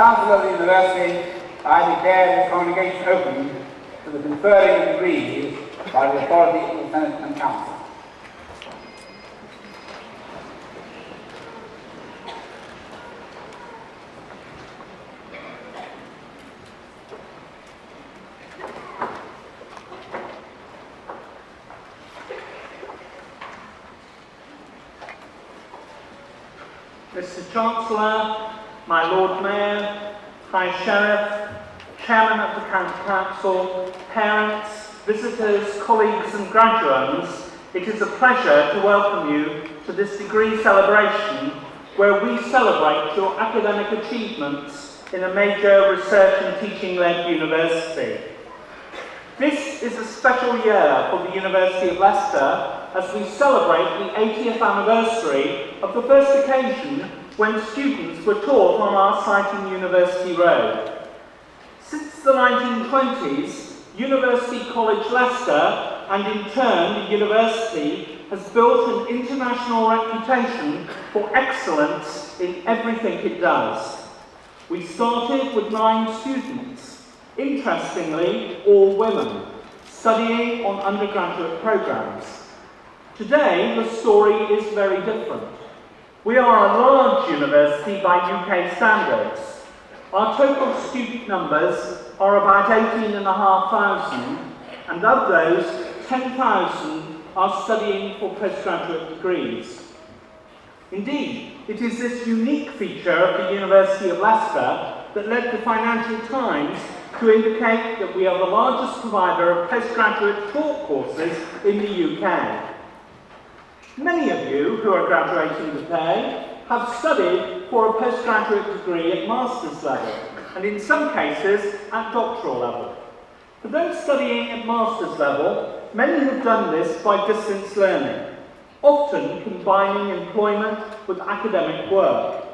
Council of the University, I declare this congregation open to the conferring of degrees by the authority of the Senate and Council. Mr. Chancellor, my Lord Mayor, High Sheriff, Chairman of the County Council, parents, visitors, colleagues and graduates, it is a pleasure to welcome you to this degree celebration where we celebrate your academic achievements in a major research and teaching-led university. This is a special year for the University of Leicester as we celebrate the 80th anniversary of the first occasion when students were taught on our site in University Road. Since the 1920s, University College Leicester, and in turn the university, has built an international reputation for excellence in everything it does. We started with 9 students, interestingly all women, studying on undergraduate programs. Today the story is very different. We are a large university by UK standards. Our total student numbers are about 18,500, and of those, 10,000 are studying for postgraduate degrees. Indeed, it is this unique feature of the University of Leicester that led the Financial Times to indicate that we are the largest provider of postgraduate taught courses in the UK. Many of you who are graduating today have studied for a postgraduate degree at master's level, and in some cases at doctoral level. For those studying at master's level, many have done this by distance learning, often combining employment with academic work.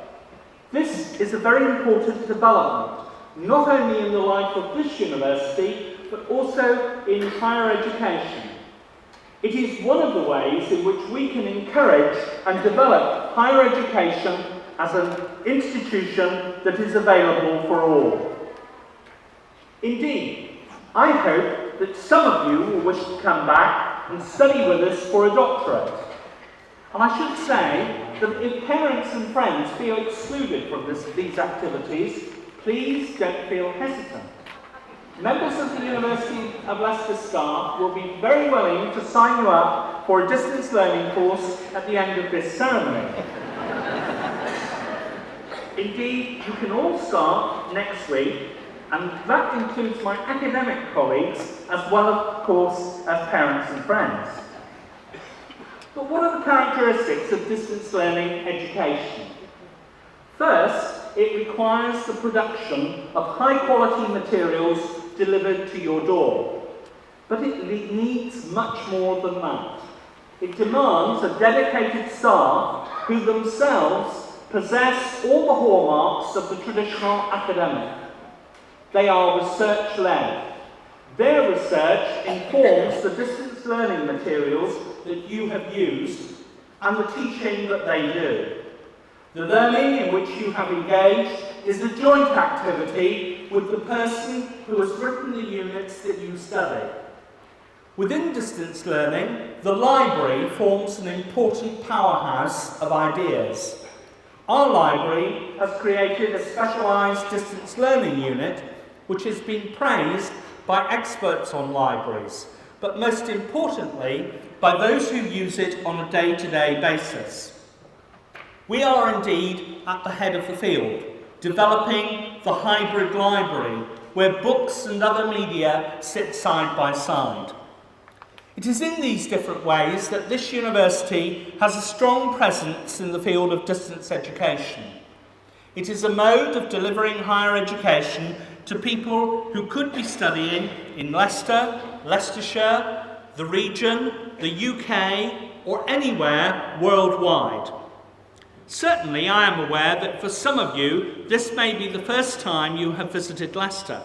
This is a very important development, not only in the life of this university, but also in higher education. It is one of the ways in which we can encourage and develop higher education as an institution that is available for all. Indeed, I hope that some of you will wish to come back and study with us for a doctorate. And I should say that if parents and friends feel excluded from these activities, please don't feel hesitant. Members of the University of Leicester staff will be very willing to sign you up for a distance learning course at the end of this ceremony. Indeed, you can all start next week, and that includes my academic colleagues as well, of course, as parents and friends. But what are the characteristics of distance learning education? First, it requires the production of high-quality materials delivered to your door. But it needs much more than that. It demands a dedicated staff who themselves possess all the hallmarks of the traditional academic. They are research-led. Their research informs the distance learning materials that you have used and the teaching that they do. The learning in which you have engaged is a joint activity with the person who has written the units that you study. Within distance learning, the library forms an important powerhouse of ideas. Our library has created a specialised distance learning unit which has been praised by experts on libraries, but most importantly by those who use it on a day-to-day basis. We are indeed at the head of the field, developing the hybrid library, where books and other media sit side by side. It is in these different ways that this university has a strong presence in the field of distance education. It is a mode of delivering higher education to people who could be studying in Leicester, Leicestershire, the region, the UK, or anywhere worldwide. Certainly, I am aware that for some of you, this may be the first time you have visited Leicester.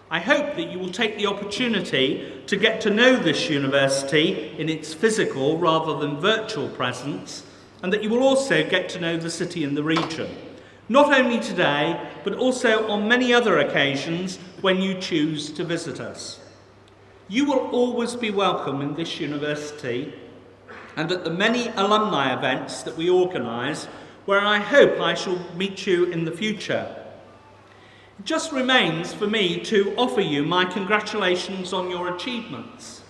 I hope that you will take the opportunity to get to know this university in its physical rather than virtual presence, and that you will also get to know the city and the region. not only today, but also on many other occasions when you choose to visit us. You will always be welcome in this university and at the many alumni events that we organise, where I hope I shall meet you in the future. It just remains for me to offer you my congratulations on your achievements.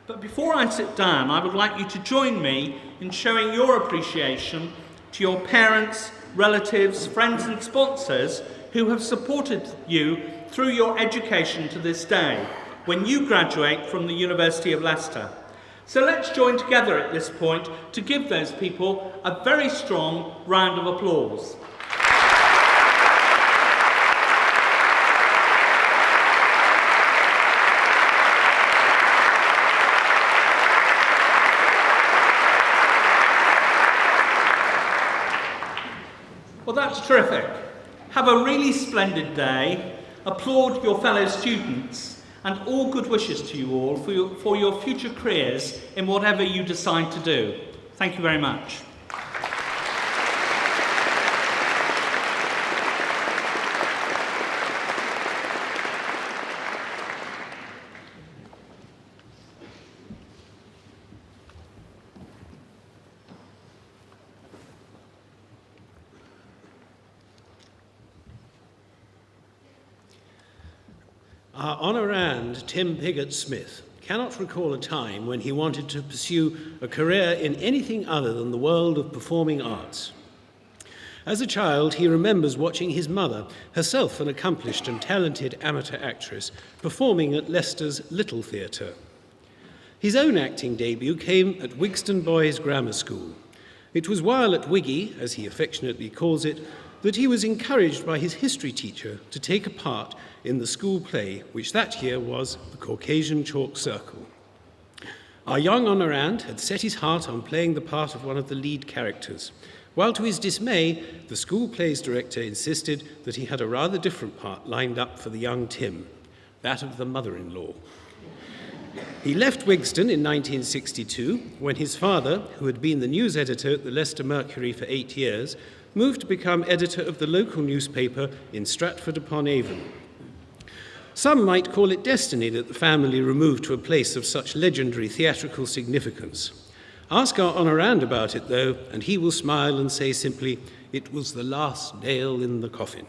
But before I sit down, I would like you to join me in showing your appreciation to your parents, relatives, friends and sponsors who have supported you through your education to this day, when you graduate from the University of Leicester. So let's join together at this point to give those people a very strong round of applause. Well, that's terrific. Have a really splendid day. Applaud your fellow students, and all good wishes to you all for your future careers in whatever you decide to do. Thank you very much. Our honorand, Tim Pigott-Smith, cannot recall a time when he wanted to pursue a career in anything other than the world of performing arts. As a child, he remembers watching his mother, herself an accomplished and talented amateur actress, performing at Leicester's Little Theatre. His own acting debut came at Wigston Boys Grammar School. It was while at Wiggy, as he affectionately calls it, that he was encouraged by his history teacher to take a part in the school play, which that year was the Caucasian Chalk Circle. Our young honorand had set his heart on playing the part of one of the lead characters, while to his dismay, the school play's director insisted that he had a rather different part lined up for the young Tim, that of the mother-in-law. He left Wigston in 1962 when his father, who had been the news editor at the Leicester Mercury for 8 years, moved to become editor of the local newspaper in Stratford-upon-Avon. Some might call it destiny that the family removed to a place of such legendary theatrical significance. Ask our honorand about it, though, and he will smile and say simply, it was the last nail in the coffin.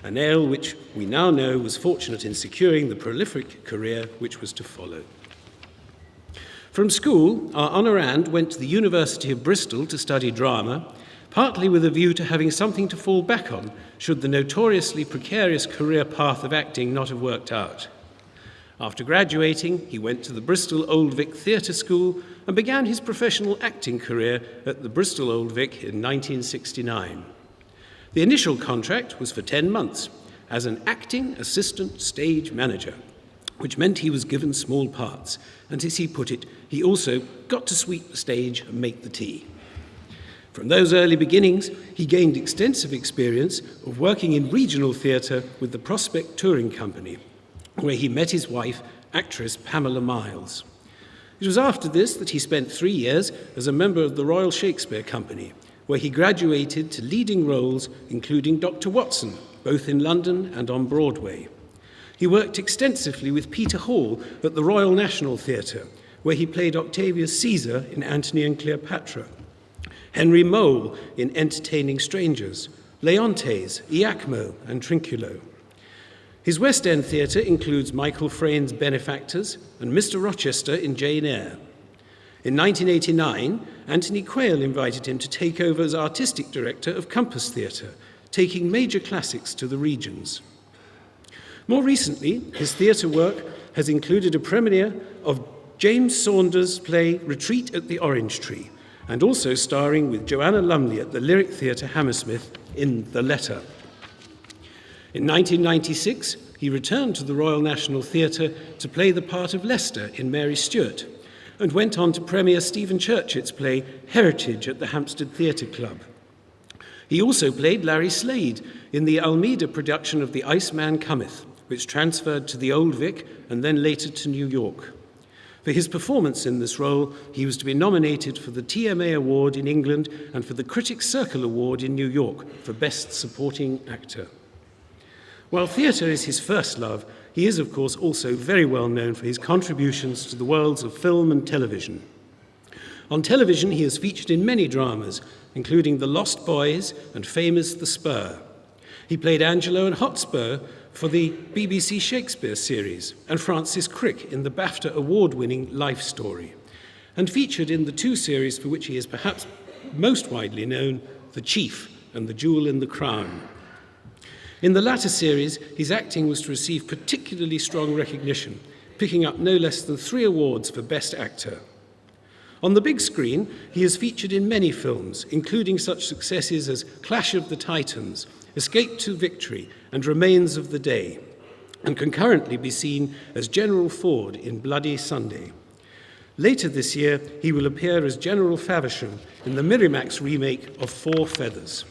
A nail which we now know was fortunate in securing the prolific career which was to follow. From school, our honorand went to the University of Bristol to study drama, partly with a view to having something to fall back on should the notoriously precarious career path of acting not have worked out. After graduating, he went to the Bristol Old Vic Theatre School and began his professional acting career at the Bristol Old Vic in 1969. The initial contract was for 10 months as an acting assistant stage manager, which meant he was given small parts, and as he put it, he also got to sweep the stage and make the tea. From those early beginnings, he gained extensive experience of working in regional theatre with the Prospect Touring Company, where he met his wife, actress Pamela Miles. It was after this that he spent 3 years as a member of the Royal Shakespeare Company, where he graduated to leading roles, including Dr. Watson, both in London and on Broadway. He worked extensively with Peter Hall at the Royal National Theatre, where he played Octavius Caesar in Antony and Cleopatra, Henry Mole in Entertaining Strangers, Leontes, Iachimo, and Trinculo. His West End theatre includes Michael Frayn's Benefactors and Mr. Rochester in Jane Eyre. In 1989, Anthony Quayle invited him to take over as artistic director of Compass Theatre, taking major classics to the regions. More recently, his theatre work has included a premiere of James Saunders' play Retreat at the Orange Tree, and also starring with Joanna Lumley at the Lyric Theatre Hammersmith in The Letter. In 1996, he returned to the Royal National Theatre to play the part of Leicester in Mary Stuart, and went on to premiere Stephen Churchitt's play Heritage at the Hampstead Theatre Club. He also played Larry Slade in the Almeida production of The Iceman Cometh, which transferred to the Old Vic and then later to New York. For his performance in this role, he was to be nominated for the TMA Award in England and for the Critics' Circle Award in New York for Best Supporting Actor. While theatre is his first love, he is, of course, also very well known for his contributions to the worlds of film and television. On television, he has featured in many dramas, including The Lost Boys and famous The Spur. He played Angelo and Hotspur for the BBC Shakespeare series, and Francis Crick in the BAFTA award-winning Life Story, and featured in the two series for which he is perhaps most widely known, The Chief and The Jewel in the Crown. In the latter series, his acting was to receive particularly strong recognition, picking up no less than 3 awards for Best Actor. On the big screen, he is featured in many films, including such successes as Clash of the Titans, Escape to Victory, and Remains of the Day, and can currently be seen as General Ford in Bloody Sunday. Later this year, he will appear as General Faversham in the Miramax remake of 4 Feathers.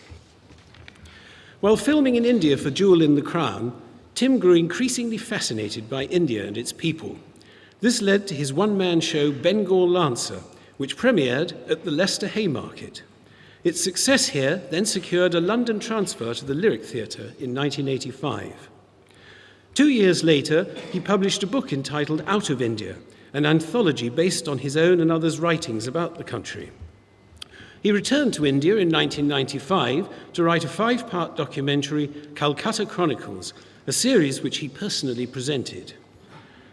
While filming in India for Jewel in the Crown, Tim grew increasingly fascinated by India and its people. This led to his one-man show Bengal Lancer, which premiered at the Leicester Haymarket. Its success here then secured a London transfer to the Lyric Theatre in 1985. 2 years later, he published a book entitled Out of India, an anthology based on his own and others' writings about the country. He returned to India in 1995 to write a 5-part documentary, Calcutta Chronicles, a series which he personally presented.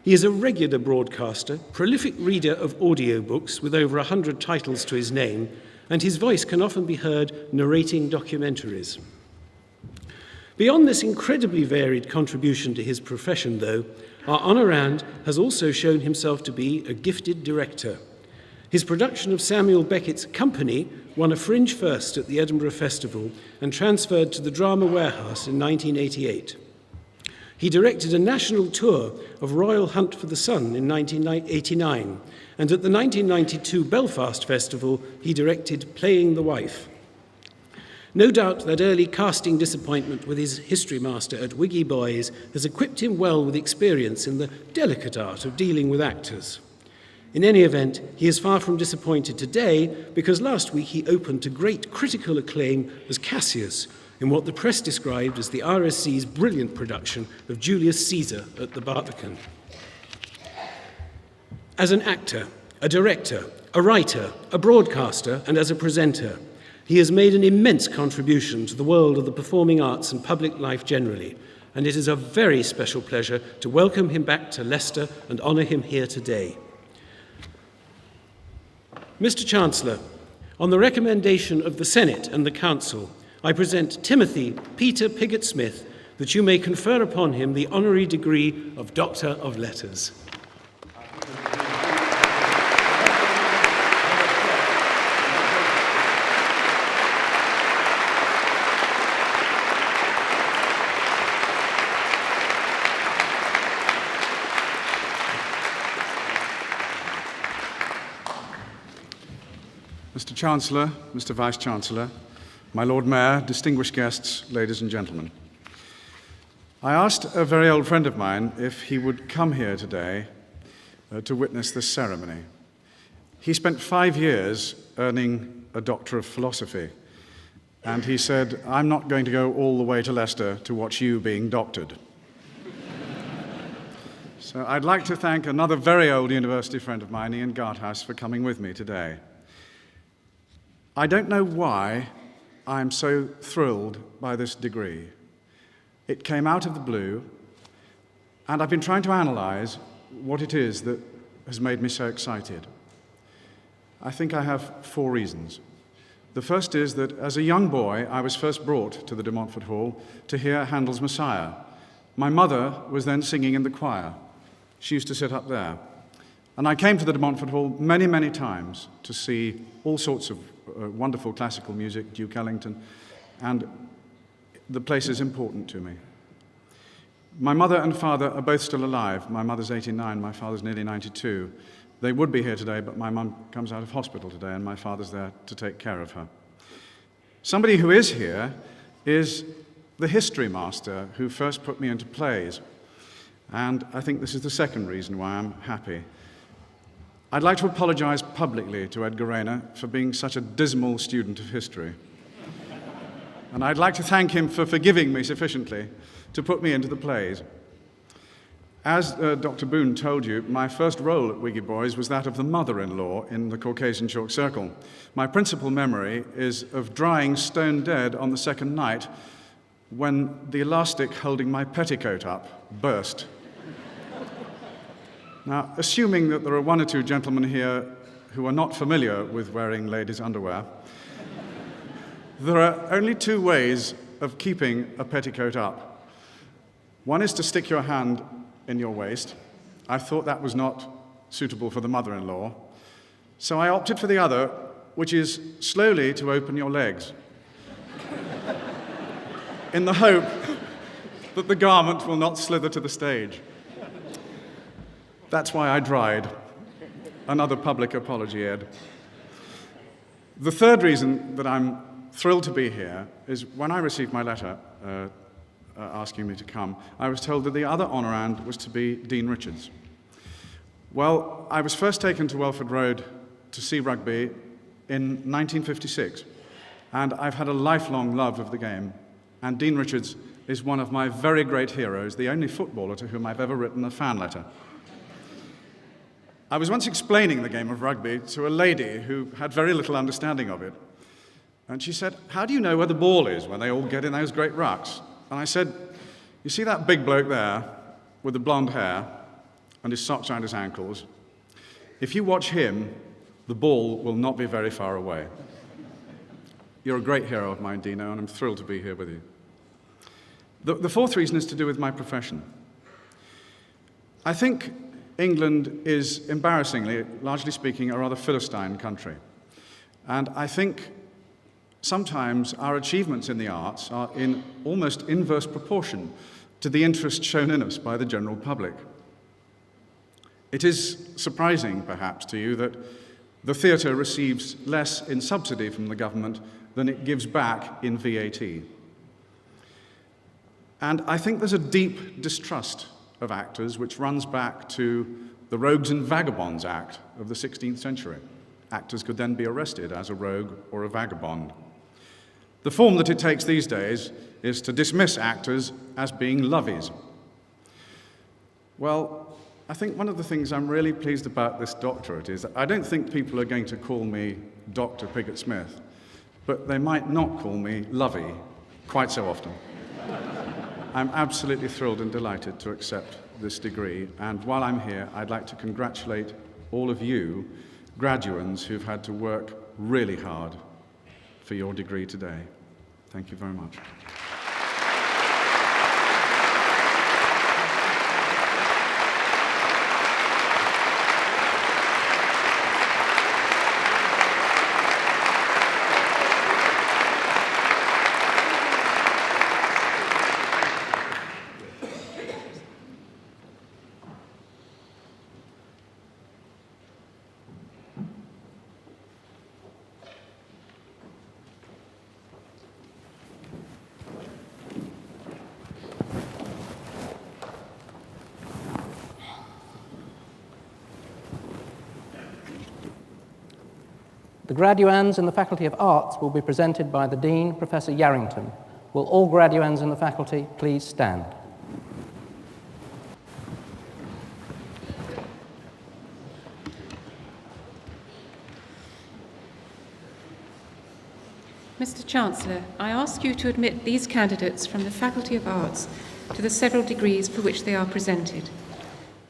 He is a regular broadcaster, prolific reader of audiobooks with over 100 titles to his name, and his voice can often be heard narrating documentaries. Beyond this incredibly varied contribution to his profession, though, our honorand has also shown himself to be a gifted director. His production of Samuel Beckett's Company won a fringe first at the Edinburgh Festival and transferred to the Drama Warehouse in 1988. He directed a national tour of Royal Hunt for the Sun in 1989, and at the 1992 Belfast Festival, he directed Playing the Wife. No doubt that early casting disappointment with his history master at Wiggy Boys has equipped him well with experience in the delicate art of dealing with actors. In any event, he is far from disappointed today because last week he opened to great critical acclaim as Cassius in what the press described as the RSC's brilliant production of Julius Caesar at the Barbican. As an actor, a director, a writer, a broadcaster, and as a presenter, he has made an immense contribution to the world of the performing arts and public life generally, and it is a very special pleasure to welcome him back to Leicester and honour him here today. Mr. Chancellor, on the recommendation of the Senate and the Council, I present Timothy Peter Pigott-Smith that you may confer upon him the honorary degree of Doctor of Letters. Mr. Chancellor, Mr. Vice-Chancellor, my Lord Mayor, distinguished guests, ladies and gentlemen. I asked a very old friend of mine if he would come here today to witness this ceremony. He spent 5 years earning a Doctor of Philosophy, and he said, "I'm not going to go all the way to Leicester to watch you being doctored." So I'd like to thank another very old university friend of mine, Ian Garthouse, for coming with me today. I don't know why I'm so thrilled by this degree. It came out of the blue, and I've been trying to analyze what it is that has made me so excited. I think I have 4 reasons. The first is that as a young boy, I was first brought to the de Montfort Hall to hear Handel's Messiah. My mother was then singing in the choir. She used to sit up there. And I came to the de Montfort Hall many, many times to see all sorts of wonderful classical music, Duke Ellington, and the place is important to me. My mother and father are both still alive. My mother's 89, my father's nearly 92. They would be here today, but my mum comes out of hospital today, and my father's there to take care of her. Somebody who is here is the history master who first put me into plays, and I think this is the second reason why I'm happy. I'd like to apologise publicly to Edgar Rayner for being such a dismal student of history. And I'd like to thank him for forgiving me sufficiently to put me into the plays. As Dr. Boone told you, my first role at Wiggy Boys was that of the mother-in-law in the Caucasian Chalk Circle. My principal memory is of drying stone dead on the second night when the elastic holding my petticoat up burst. Now, assuming that there are one or two gentlemen here who are not familiar with wearing ladies' underwear, there are only two ways of keeping a petticoat up. One is to stick your hand in your waist. I thought that was not suitable for the mother-in-law, so I opted for the other, which is slowly to open your legs, in the hope that the garment will not slither to the stage. That's why I dried. Another public apology, Ed. The third reason that I'm thrilled to be here is when I received my letter asking me to come, I was told that the other honorand was to be Dean Richards. Well, I was first taken to Welford Road to see rugby in 1956, and I've had a lifelong love of the game, and Dean Richards is one of my very great heroes, the only footballer to whom I've ever written a fan letter. I was once explaining the game of rugby to a lady who had very little understanding of it. And she said, "How do you know where the ball is when they all get in those great rucks?" And I said, "You see that big bloke there with the blonde hair and his socks around his ankles? If you watch him, the ball will not be very far away." You're a great hero of mine, Dino, and I'm thrilled to be here with you. The fourth reason is to do with my profession. I think England is, embarrassingly, largely speaking, a rather Philistine country. And I think sometimes our achievements in the arts are in almost inverse proportion to the interest shown in us by the general public. It is surprising, perhaps, to you that the theatre receives less in subsidy from the government than it gives back in VAT. And I think there's a deep distrust of actors which runs back to the Rogues and Vagabonds Act of the 16th century. Actors could then be arrested as a rogue or a vagabond. The form that it takes these days is to dismiss actors as being lovies. Well, I think one of the things I'm really pleased about this doctorate is that I don't think people are going to call me Dr. Pigott-Smith, but they might not call me Lovey quite so often. I'm absolutely thrilled and delighted to accept this degree, and while I'm here, I'd like to congratulate all of you graduands who've had to work really hard for your degree today. Thank you very much. The graduands in the Faculty of Arts will be presented by the Dean, Professor Yarrington. Will all graduands in the faculty please stand? Mr. Chancellor, I ask you to admit these candidates from the Faculty of Arts to the several degrees for which they are presented.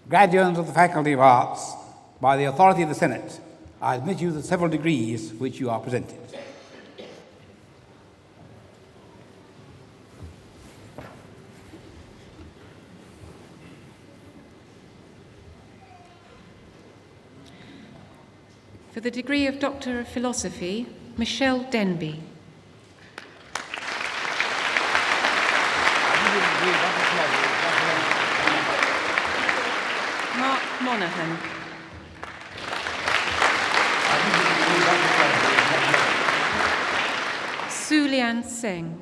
Graduates of the Faculty of Arts, by the authority of the Senate, I admit you the several degrees which you are presented. For the degree of Doctor of Philosophy, Michelle Denby. Mark Monaghan. Sulian Singh.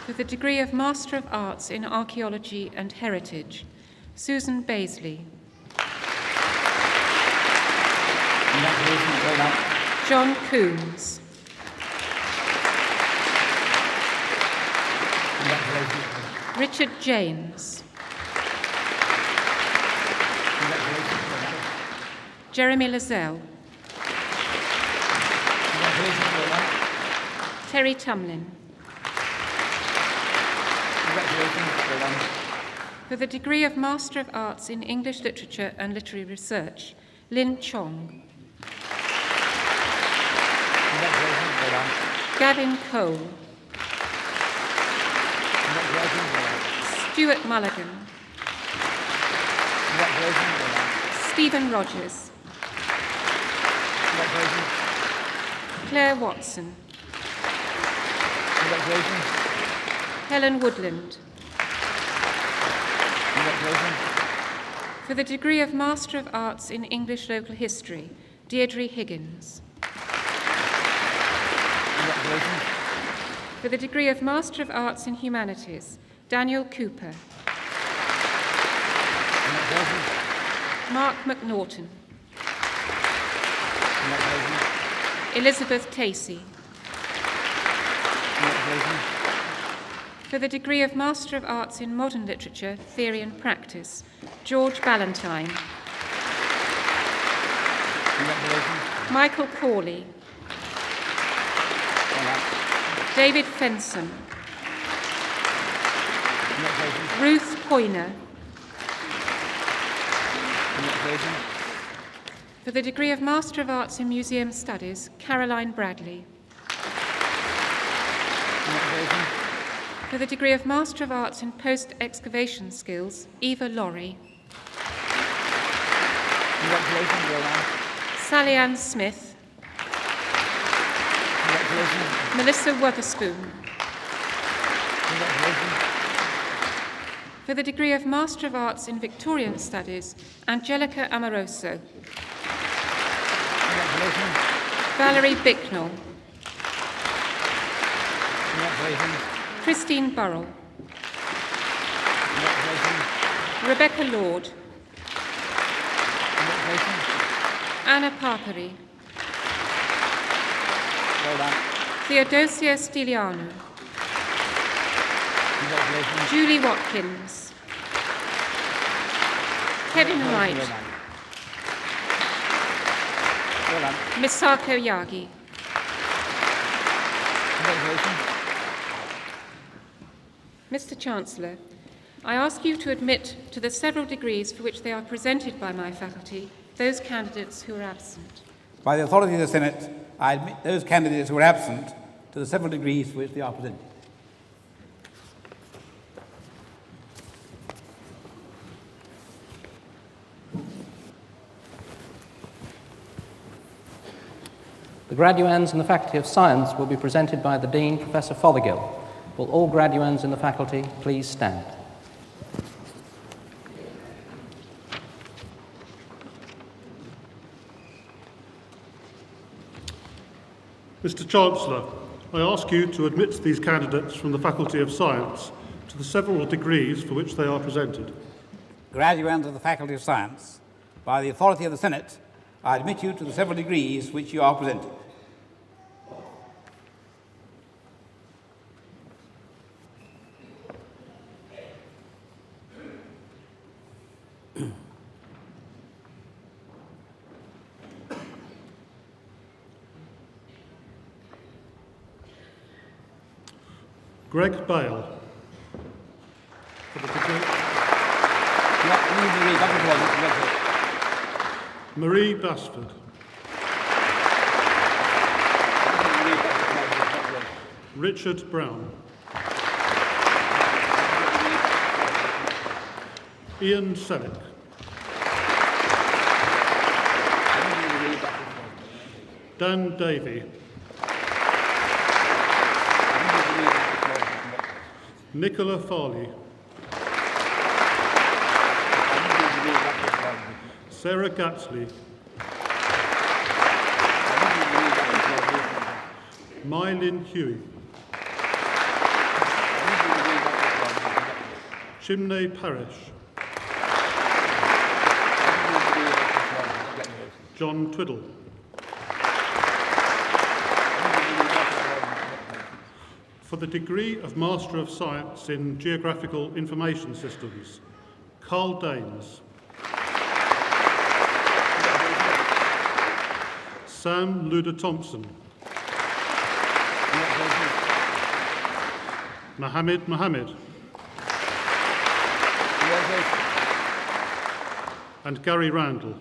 For to the degree of Master of Arts in Archaeology and Heritage, Susan Baisley. Congratulations, well done. John Coombs. Congratulations. Richard James. Congratulations, well done. Jeremy Lazelle. Congratulations, well done. Terry Tumlin. Congratulations, well done. For the degree of Master of Arts in English Literature and Literary Research, Lin Chong. Congratulations, well done. Gavin Cole. Congratulations, well done. Stuart Mulligan. Congratulations, well done. Stephen Rogers. Congratulations. Claire Watson. Congratulations. Helen Woodland. Congratulations. For the degree of Master of Arts in English Local History, Deirdre Higgins. Congratulations. For the degree of Master of Arts in Humanities, Daniel Cooper. Congratulations. Mark McNaughton. Congratulations. Elizabeth Tacey. Congratulations. For the degree of Master of Arts in Modern Literature, Theory and Practice, George Ballantyne. Congratulations. Michael Corley. Well done. David Fensom. Congratulations. Ruth Poyner. Congratulations. For the degree of Master of Arts in Museum Studies, Caroline Bradley. Congratulations. For the degree of Master of Arts in Post-Excavation Skills, Eva Laurie. Congratulations, well done. Sally Ann Smith. Congratulations. Melissa Wotherspoon. Congratulations. For the degree of Master of Arts in Victorian Studies, Angelica Amoroso. Congratulations. Valerie Bicknell. Congratulations. Christine Burrell. Congratulations. Rebecca Lord. Congratulations. Anna Parpary. Well done. Theodosia Stilianu. Congratulations. Julie Watkins. Kevin Wright. Well done. Well done. Misako Yagi. Congratulations. Mr. Chancellor, I ask you to admit to the several degrees for which they are presented by my faculty those candidates who are absent. By the authority of the Senate, I admit those candidates who are absent to the several degrees for which they are presented. The graduands in the Faculty of Science will be presented by the Dean, Professor Fothergill. Will all graduands in the faculty please stand? Mr. Chancellor, I ask you to admit these candidates from the Faculty of Science to the several degrees for which they are presented. Graduands of the Faculty of Science, by the authority of the Senate, I admit you to the several degrees which you are presented. Greg Bale. For the degree. Marie Basford. Richard Brown. Ian Selleck. Dan Davey. Nicola Farley. Sarah Gatsley. Mylin Huey. Chimney Parish. John Twiddle. For the degree of Master of Science in Geographical Information Systems, Carl Daines. Sam Luda Thompson. Mohammed Mohammed. And Gary Randall.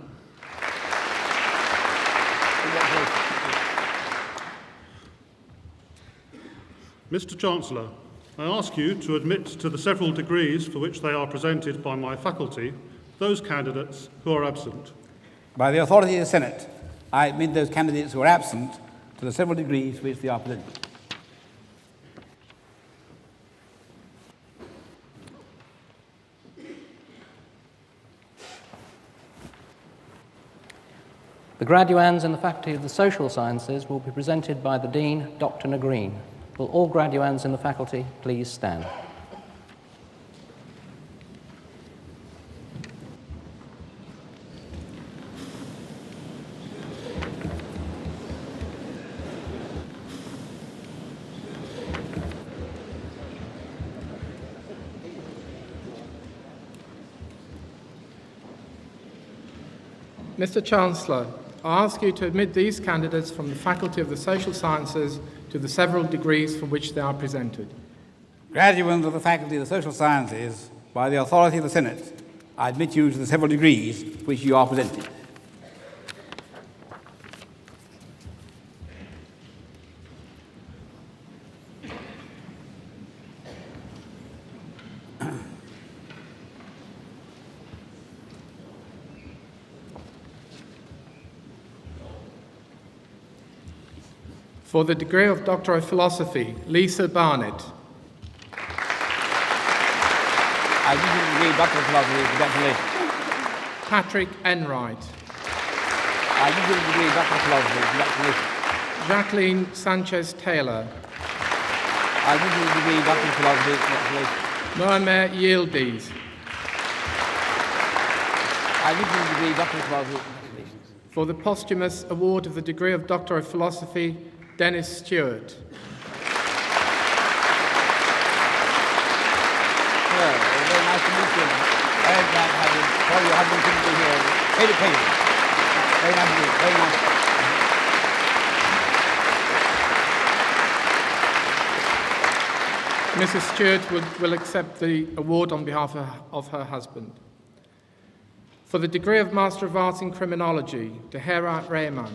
Mr. Chancellor, I ask you to admit to the several degrees for which they are presented by my faculty those candidates who are absent. By the authority of the Senate, I admit those candidates who are absent to the several degrees for which they are presented. The graduands in the Faculty of the Social Sciences will be presented by the Dean, Dr. Nagreen. Will all graduands in the faculty please stand? Mr. Chancellor, I ask you to admit these candidates from the Faculty of the Social Sciences to the several degrees for which they are presented. Graduates of the Faculty of the Social Sciences, by the authority of the Senate, I admit you to the several degrees for which you are presented. For the degree of Doctor of Philosophy, Lisa Barnett. I give you the degree of Doctor of Philosophy. Congratulations. Patrick Enright. I give you the degree of Doctor of Philosophy. Congratulations. Jacqueline Sanchez-Taylor. I give you the degree of Doctor of Philosophy. Congratulations. Mohamed Yildiz. I give you the degree of Doctor of Philosophy. Congratulations. For the posthumous award of the degree of Doctor of Philosophy, Dennis Stewart. Very nice to meet you. Very glad to have you. All your husband couldn't be here. Very nice to meet you. Very nice. Mrs. Stewart will accept the award on behalf of her husband. For the degree of Master of Arts in Criminology, Tahira Rehman.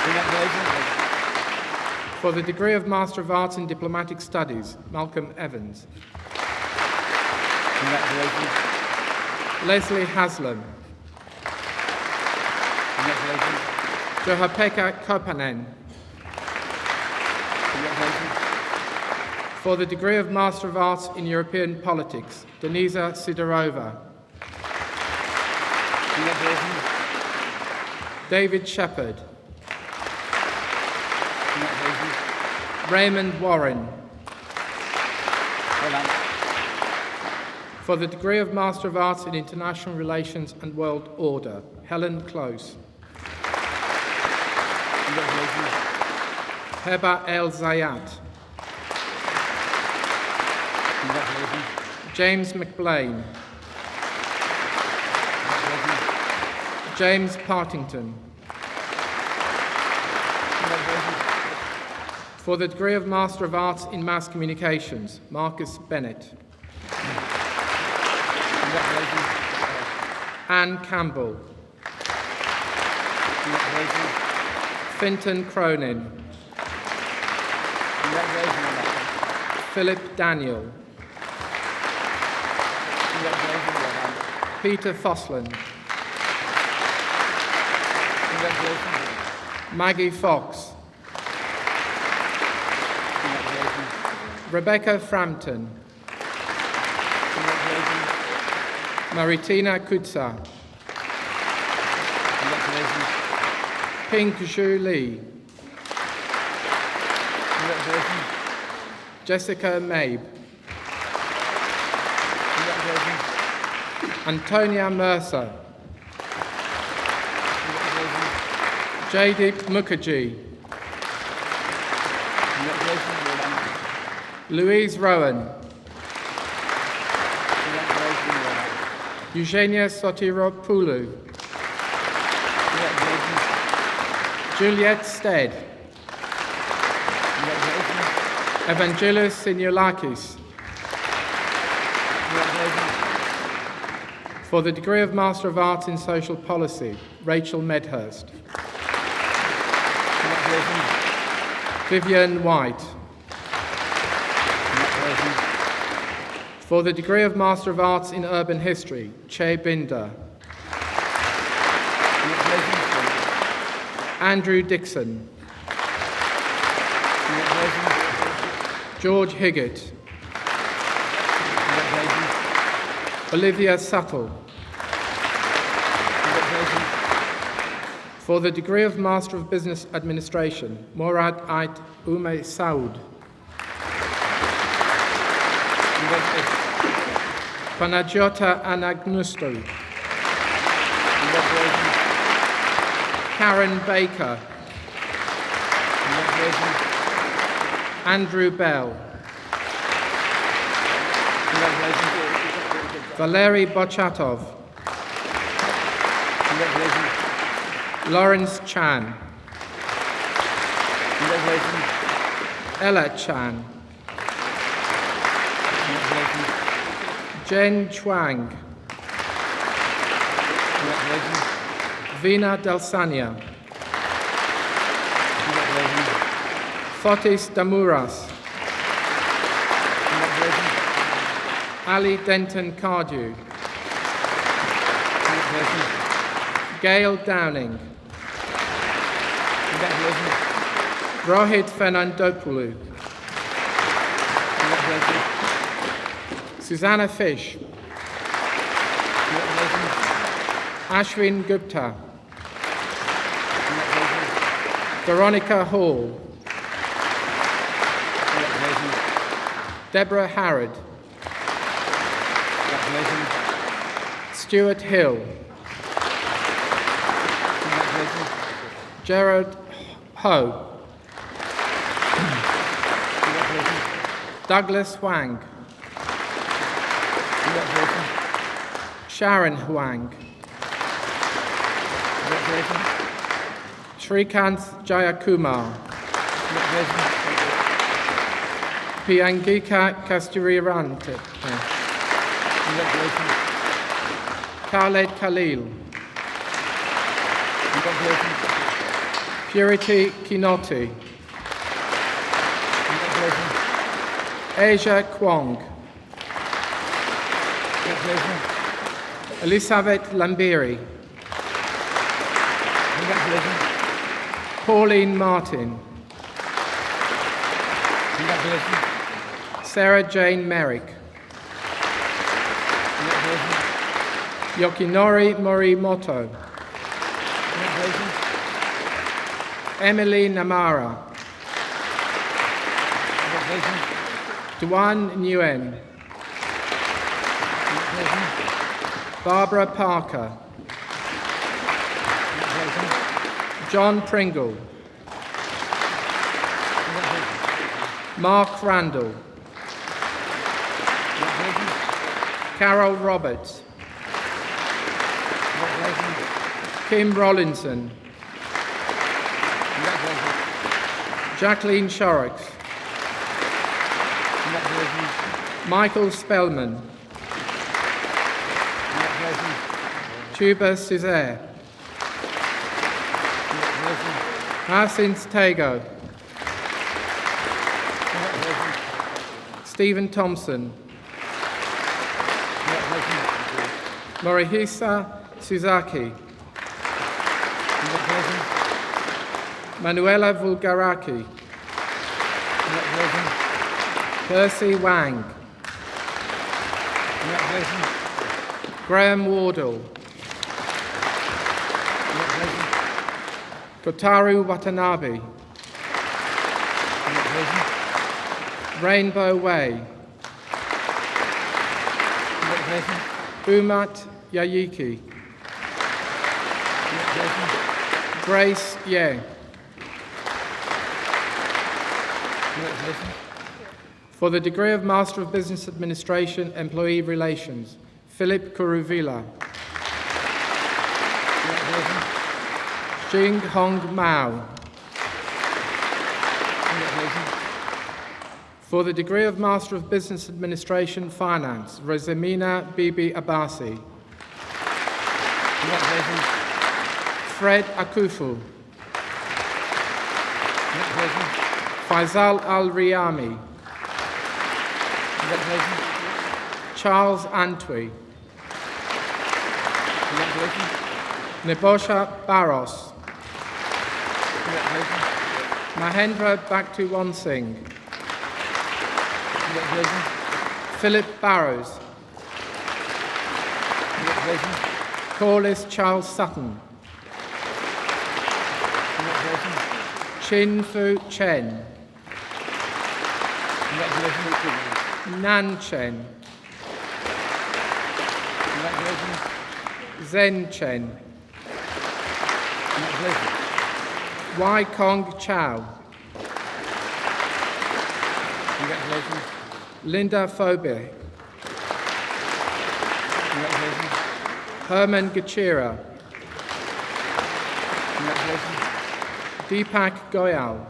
Congratulations. For the degree of Master of Arts in Diplomatic Studies, Malcolm Evans. Congratulations. Leslie Haslam. Congratulations. Johapeka Kopanen. Congratulations. For the degree of Master of Arts in European Politics, Denisa Sidorova. Congratulations. David Shepherd. Congratulations. Raymond Warren. Well done. For the degree of Master of Arts in International Relations and World Order, Helen Close. Congratulations. Heba El Zayat. Congratulations. James McBlain. Congratulations. James Partington. Congratulations. For the degree of Master of Arts in Mass Communications, Marcus Bennett. Congratulations. Anne Campbell. Congratulations. Finton Cronin. Congratulations on that. Philip Daniel. Congratulations. Well done. Peter Fosland. Congratulations. Maggie Fox. Congratulations. Rebecca Frampton. Congratulations. Maritina Kutsa. Congratulations. Ping Zhu Li. Congratulations. Jessica Mabe. Antonia Mercer, Jaideep Mukherjee, Louise Rowan, Eugenia Sotiropoulou, Juliet Stead, Evangelos Siniolakis. For the degree of Master of Arts in Social Policy, Rachel Medhurst. Vivian White. For the degree of Master of Arts in Urban History, Che Binder. Andrew Dixon. George Higgett. Olivia Suttle. For the degree of Master of Business Administration, Morad Ait Ume Saud. Panagiota Anagnostou. Karen Baker. Andrew Bell. Valery Bochatov. Lawrence Chan. Ella Chan. Jen Chuang. Vina Delsania. Fotis Damuras. Ali Denton Cardew. Gail Downing. Rohit Fernandopoulou. Susanna Fish. Ashwin Gupta. Veronica Hall. Deborah Harrod. Stuart Hill. Gerard Ho. Douglas Huang. Sharon Huang. Srikanth Jayakumar. Piangika Kasturirante. Khaled Khalil. Purity Kinoti. Asia Kwong. Elisabeth Lambiri. Pauline Martin. Sarah Jane Merrick. Yokinori Morimoto. Emily Namara. Duan Nguyen. Barbara Parker. John Pringle. Mark Randall. Carol Roberts. Kim Rollinson. Jacqueline Shorrocks. Michael Spellman. Tuba Césaire. Hyacinth Tago. Stephen Thompson. Morihisa Suzaki. Manuela Vulgaraki. Percy Wang. Graham Wardle. Kotaru Watanabe. Rainbow Way. Umat Yayiki. Grace Ye. For the degree of Master of Business Administration, Employee Relations, Philip Kuruvila. Jing Hong Mao. For the degree of Master of Business Administration, Finance, Rosamina Bibi Abasi. Fred Akufu. Faisal Al-Riyami. Charles Antwi. Nebosha Barros. Mahendra Bhaktiwan-Singh. Philip Barrows. Corliss Charles Sutton. Chin Fu Chen. Nan Chen. Zen Chen. Wai Kong Chow. Linda Phobe. Herman Gachira. Deepak Goyal.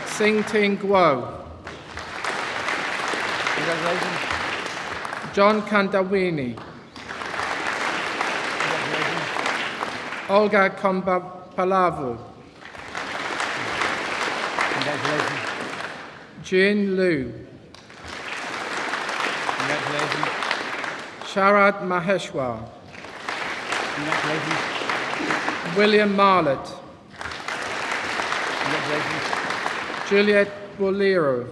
Sing Ting Guo. John Kandawini. Olga Kombapalavu. Jin Liu. Sharad Maheshwar. William Marlett. Juliet Bolero.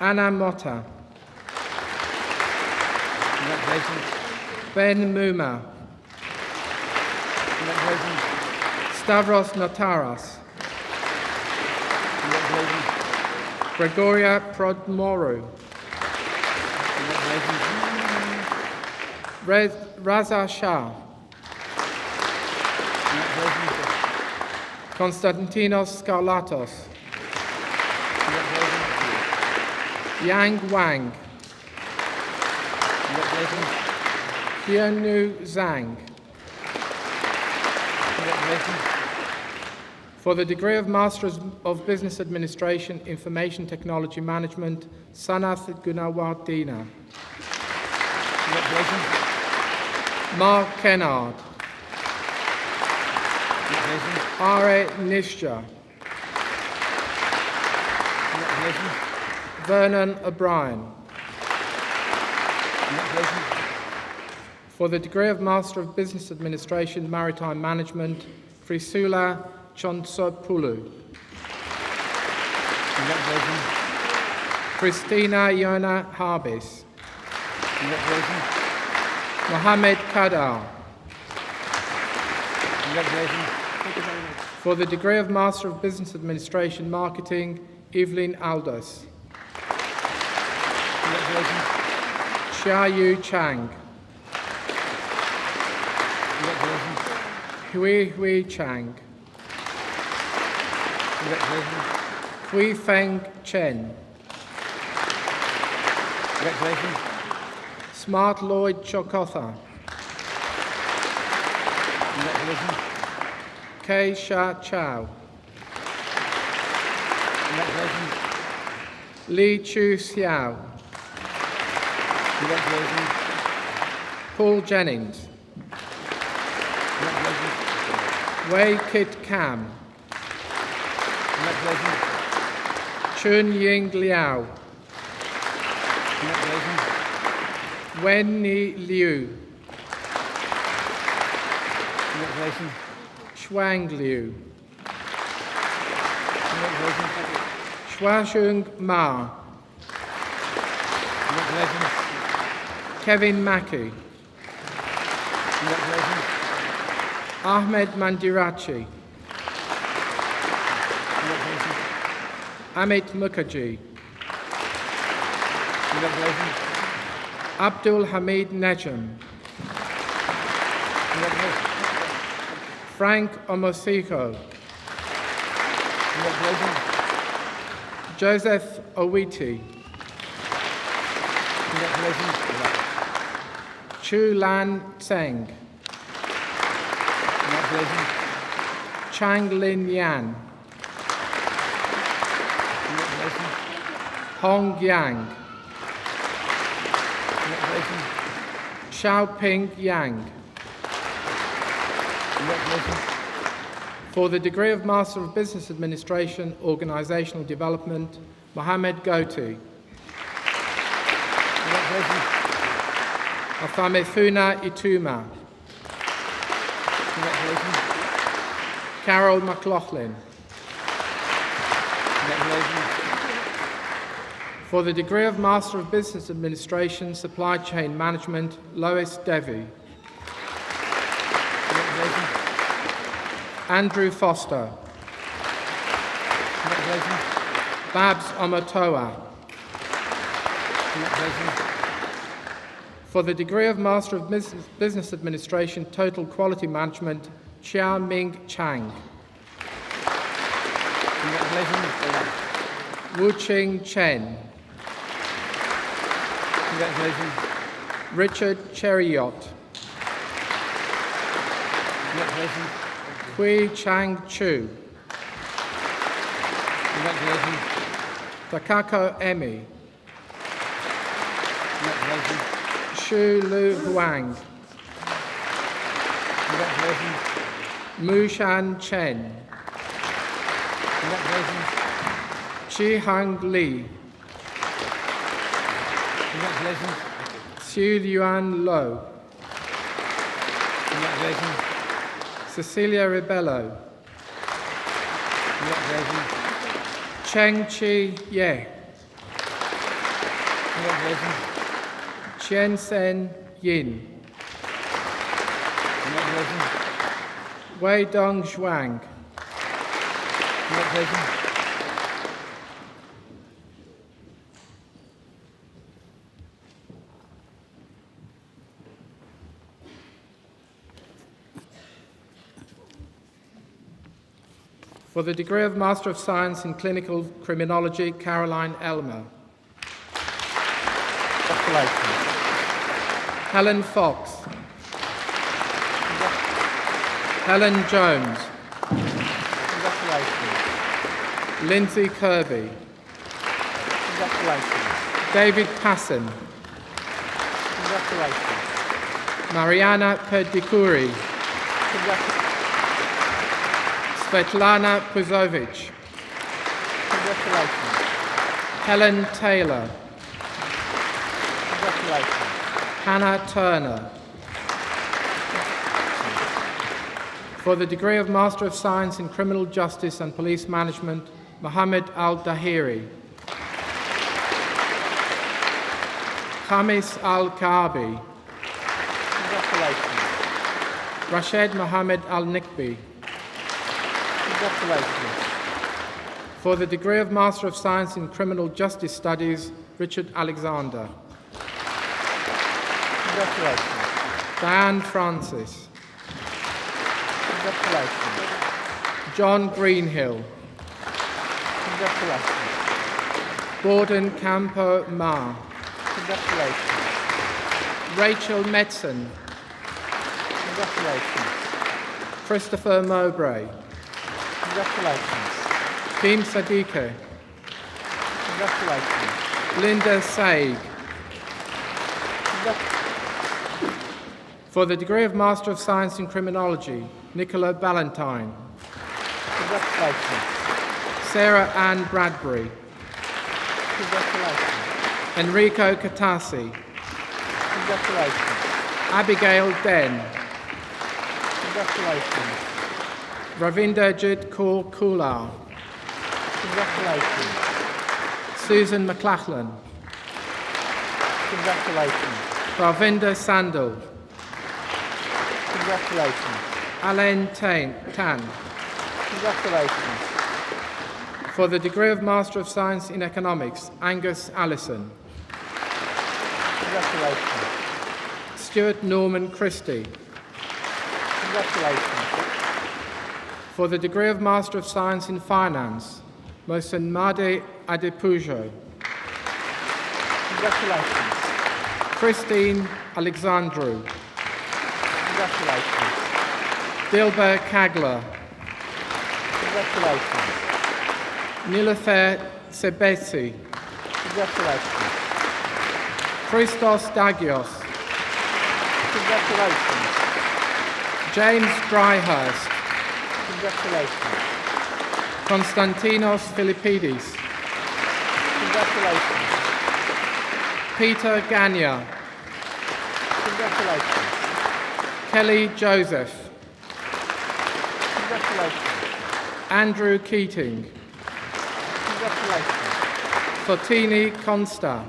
Anna Motta. Ben Muma. Stavros Notaras. Gregoria Prodmoru. Raza Shah. Konstantinos Skarlatos. Yang Wang. Hyunu Zhang. For the degree of Master of Business Administration, Information Technology Management, Sanath Gunawardena. Mark Kennard. R.A. Nishja. Vernon O'Brien. For the degree of Master of Business Administration, Maritime Management, Frisula Chonsopulu. Christina Yona Harbis. Mohammed Kadar. For the degree of Master of Business Administration, Marketing, Evelyn Aldous. Xia Yu Chang. Hui Chang. Hui Feng Chen. Smart Lloyd Chokotha. Kei Sha Chow. Li Chu Xiao. Paul Jennings. Wei Kit Kam. Chun Ying Liao. Wen Ni Liu. Shuang Liu. Shuashung Ma. Kevin Mackey. Ahmed Mandirachi. Amit Mukherjee. Congratulations. Abdul Hamid Nejam. Congratulations. Frank Omosiko. Congratulations. Joseph Owiti. Congratulations. Chu Lan Tseng. Congratulations. Chang Lin Yan. Congratulations. Hong Yang. Congratulations. Xiaoping Yang. Congratulations. For the degree of Master of Business Administration, Organisational Development, Mohammed Goti. Congratulations. Afamefuna Ituma. Congratulations. Carol McLaughlin. Congratulations. For the degree of Master of Business Administration, Supply Chain Management, Lois Devi. Congratulations. Andrew Foster. Congratulations. Babs Omotoa. Congratulations. For the degree of Master of Business Administration, Total Quality Management, Chia Ming Chang. Congratulations. Wu Ching Chen. Congratulations. Richard Cherryott. Congratulations. Hui Chang Chu. Congratulations. Takako Emi. Congratulations. Shu Lu Huang. Congratulations. Mu Shan Chen. Congratulations. Chi Hang Li. Congratulations. Xu Yuan Lo. Congratulations. Cecilia Ribello. Congratulations. Cheng Chi Ye. Congratulations. Chen Sen Yin. Congratulations. Wei Dong Zhuang. Congratulations. For the degree of Master of Science in Clinical Criminology, Caroline Elmer. Congratulations. Helen Fox. Helen Jones. Congratulations. Lindsay Kirby. Congratulations. David Passon. Congratulations. Mariana Perdicuri. Congratulations. Svetlana Puzovic. Congratulations. Helen Taylor. Congratulations. Hannah Turner. For the degree of Master of Science in Criminal Justice and Police Management, Mohammed Al-Dahiri. Khamis Al-Kaabi. Congratulations. Rashid Mohammed Al-Nikbi. Congratulations. For the degree of Master of Science in Criminal Justice Studies, Richard Alexander. Congratulations. Diane Francis. Congratulations. John Greenhill. Congratulations. Gordon Campo Ma. Congratulations. Rachel Metzen. Congratulations. Christopher Mowbray. Congratulations. Kim Sadike. Congratulations. Linda Saig. For the degree of Master of Science in Criminology, Nicola Ballantyne. Congratulations. Sarah Ann Bradbury. Congratulations. Enrico Catasi. Congratulations. Abigail Den. Congratulations. Ravinderjit Kaur Kular. Congratulations. Susan McLachlan. Congratulations. Ravinder Sandal. Congratulations. Alain Tan. Congratulations. For the degree of Master of Science in Economics, Angus Allison. Congratulations. Stuart Norman Christie. Congratulations. For the degree of Master of Science in Finance, Mosenmade Adepujo. Congratulations. Christine Alexandru. Congratulations. Dilber Kagler. Congratulations. Nilofer Sebesi. Congratulations. Christos Dagios. Congratulations. James Dryhurst. Congratulations. Konstantinos Philippidis. Congratulations. Peter Gania. Congratulations. Kelly Joseph. Congratulations. Andrew Keating. Congratulations. Fotini Consta.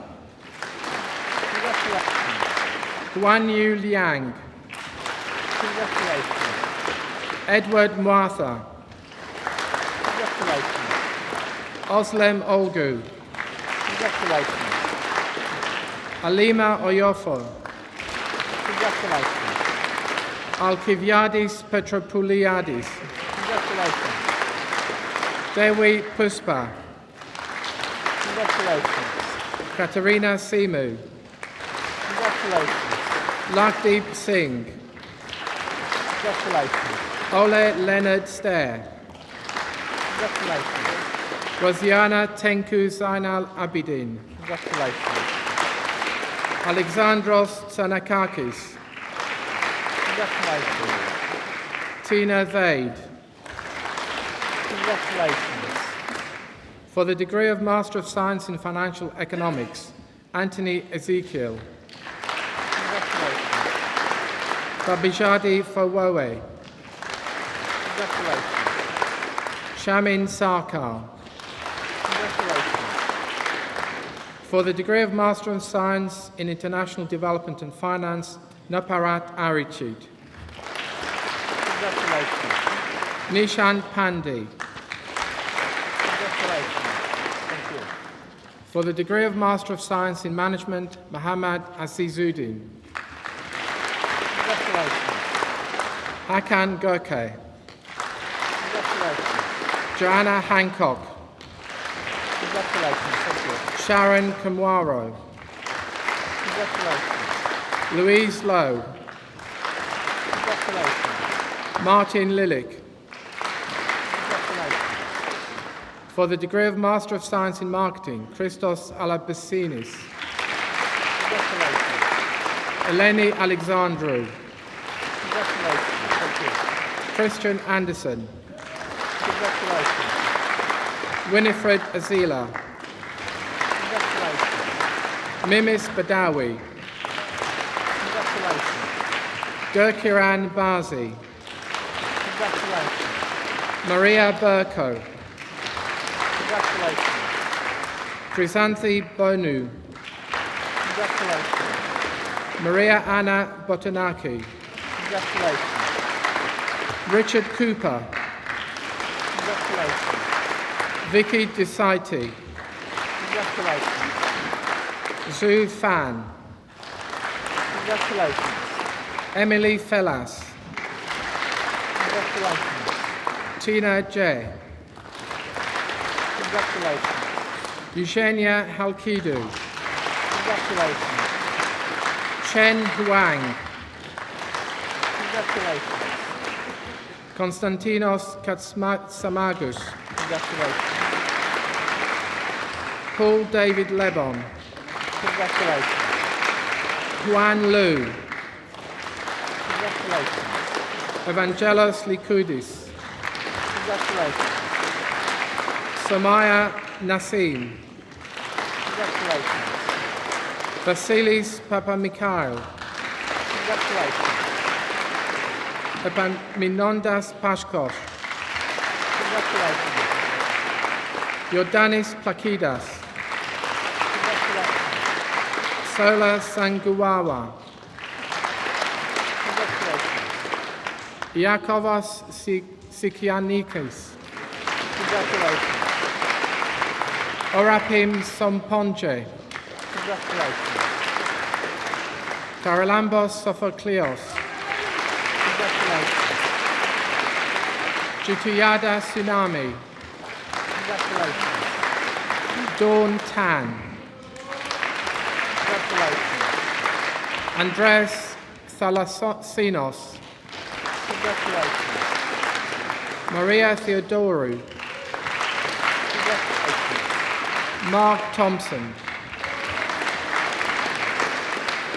Congratulations. Guan Yu Liang. Congratulations. Edward Mwatha. Congratulations. Oslem Olgu. Congratulations. Alima Oyofo. Congratulations. Alkiviadis Petropouliadis. Congratulations. Dewi Puspa. Congratulations. Katarina Simu. Congratulations. Lakdeep Singh. Congratulations. Ole Leonard Stair. Congratulations. Rosiana Tenku Zainal Abidin. Congratulations. Alexandros Tsanakakis. Congratulations. Tina Vade. Congratulations. For the degree of Master of Science in Financial Economics, Anthony Ezekiel. Congratulations. Babijadi Fowowe. Congratulations. Shamin Sarkar. Congratulations. For the degree of Master of Science in International Development and Finance, Naparat Arichit. Congratulations. Nishant Pandey. Congratulations. Thank you. For the degree of Master of Science in Management, Muhammad Azizuddin. Congratulations. Hakan Gokay. Congratulations. Joanna Hancock. Congratulations. Thank you. Sharon Kamwaro. Congratulations. Louise Lowe. Congratulations. Martin Lillick. Congratulations. For the degree of Master of Science in Marketing, Christos Alabassinis. Congratulations. Eleni Alexandrou. Congratulations. Thank you. Christian Anderson. Congratulations. Winifred Azila. Congratulations. Mimis Badawi. Congratulations. Gurkiran Bazi. Congratulations. Maria Burko. Congratulations. Chrysanthi Bonu. Congratulations. Maria Anna Botanaki. Congratulations. Richard Cooper. Congratulations. Vicky Desaiti. Congratulations. Zhu Fan. Congratulations. Emily Fellas. Congratulations. Tina J. Congratulations. Eugenia Halkidu. Congratulations. Chen Huang. Congratulations. Konstantinos Katsamagus. Congratulations. Paul David Lebon. Congratulations. Juan Lu. Congratulations. Evangelos Likoudis. Congratulations. Samaya Nassim. Congratulations. Vasilis Papamikhail. Congratulations. Epaminondas Pashkos. Congratulations. Yordanis Plakidas. Congratulations. Sola Sanguawa. Congratulations. Iakovos Sikianikis. Congratulations. Orapim Somponje. Congratulations. Charalambos Sophocleos, Congratulations. Jutuyada Tsunami, Congratulations. Dawn Tan, Congratulations. Andres Salasinos, Congratulations. Maria Theodorou, Congratulations. Mark Thompson,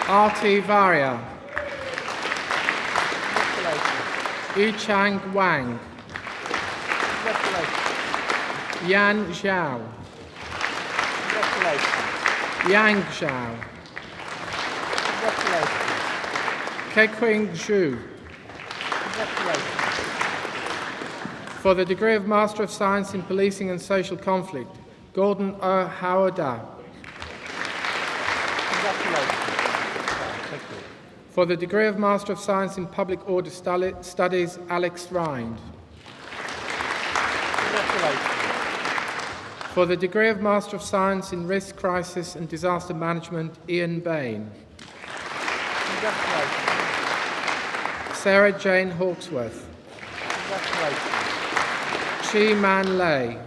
Arti Varia, Congratulations. Yichang Wang, Congratulations. Yan Zhao, Congratulations. Yang Zhao, Congratulations. Keqing Zhu. Congratulations. For the degree of Master of Science in Policing and Social Conflict, Gordon O. Howada. Congratulations. For the degree of Master of Science in Public Order Studies, Alex Rind. Congratulations. For the degree of Master of Science in Risk, Crisis and Disaster Management, Ian Bain. Congratulations. Sarah Jane Hawksworth. Congratulations. Chi Man Lei.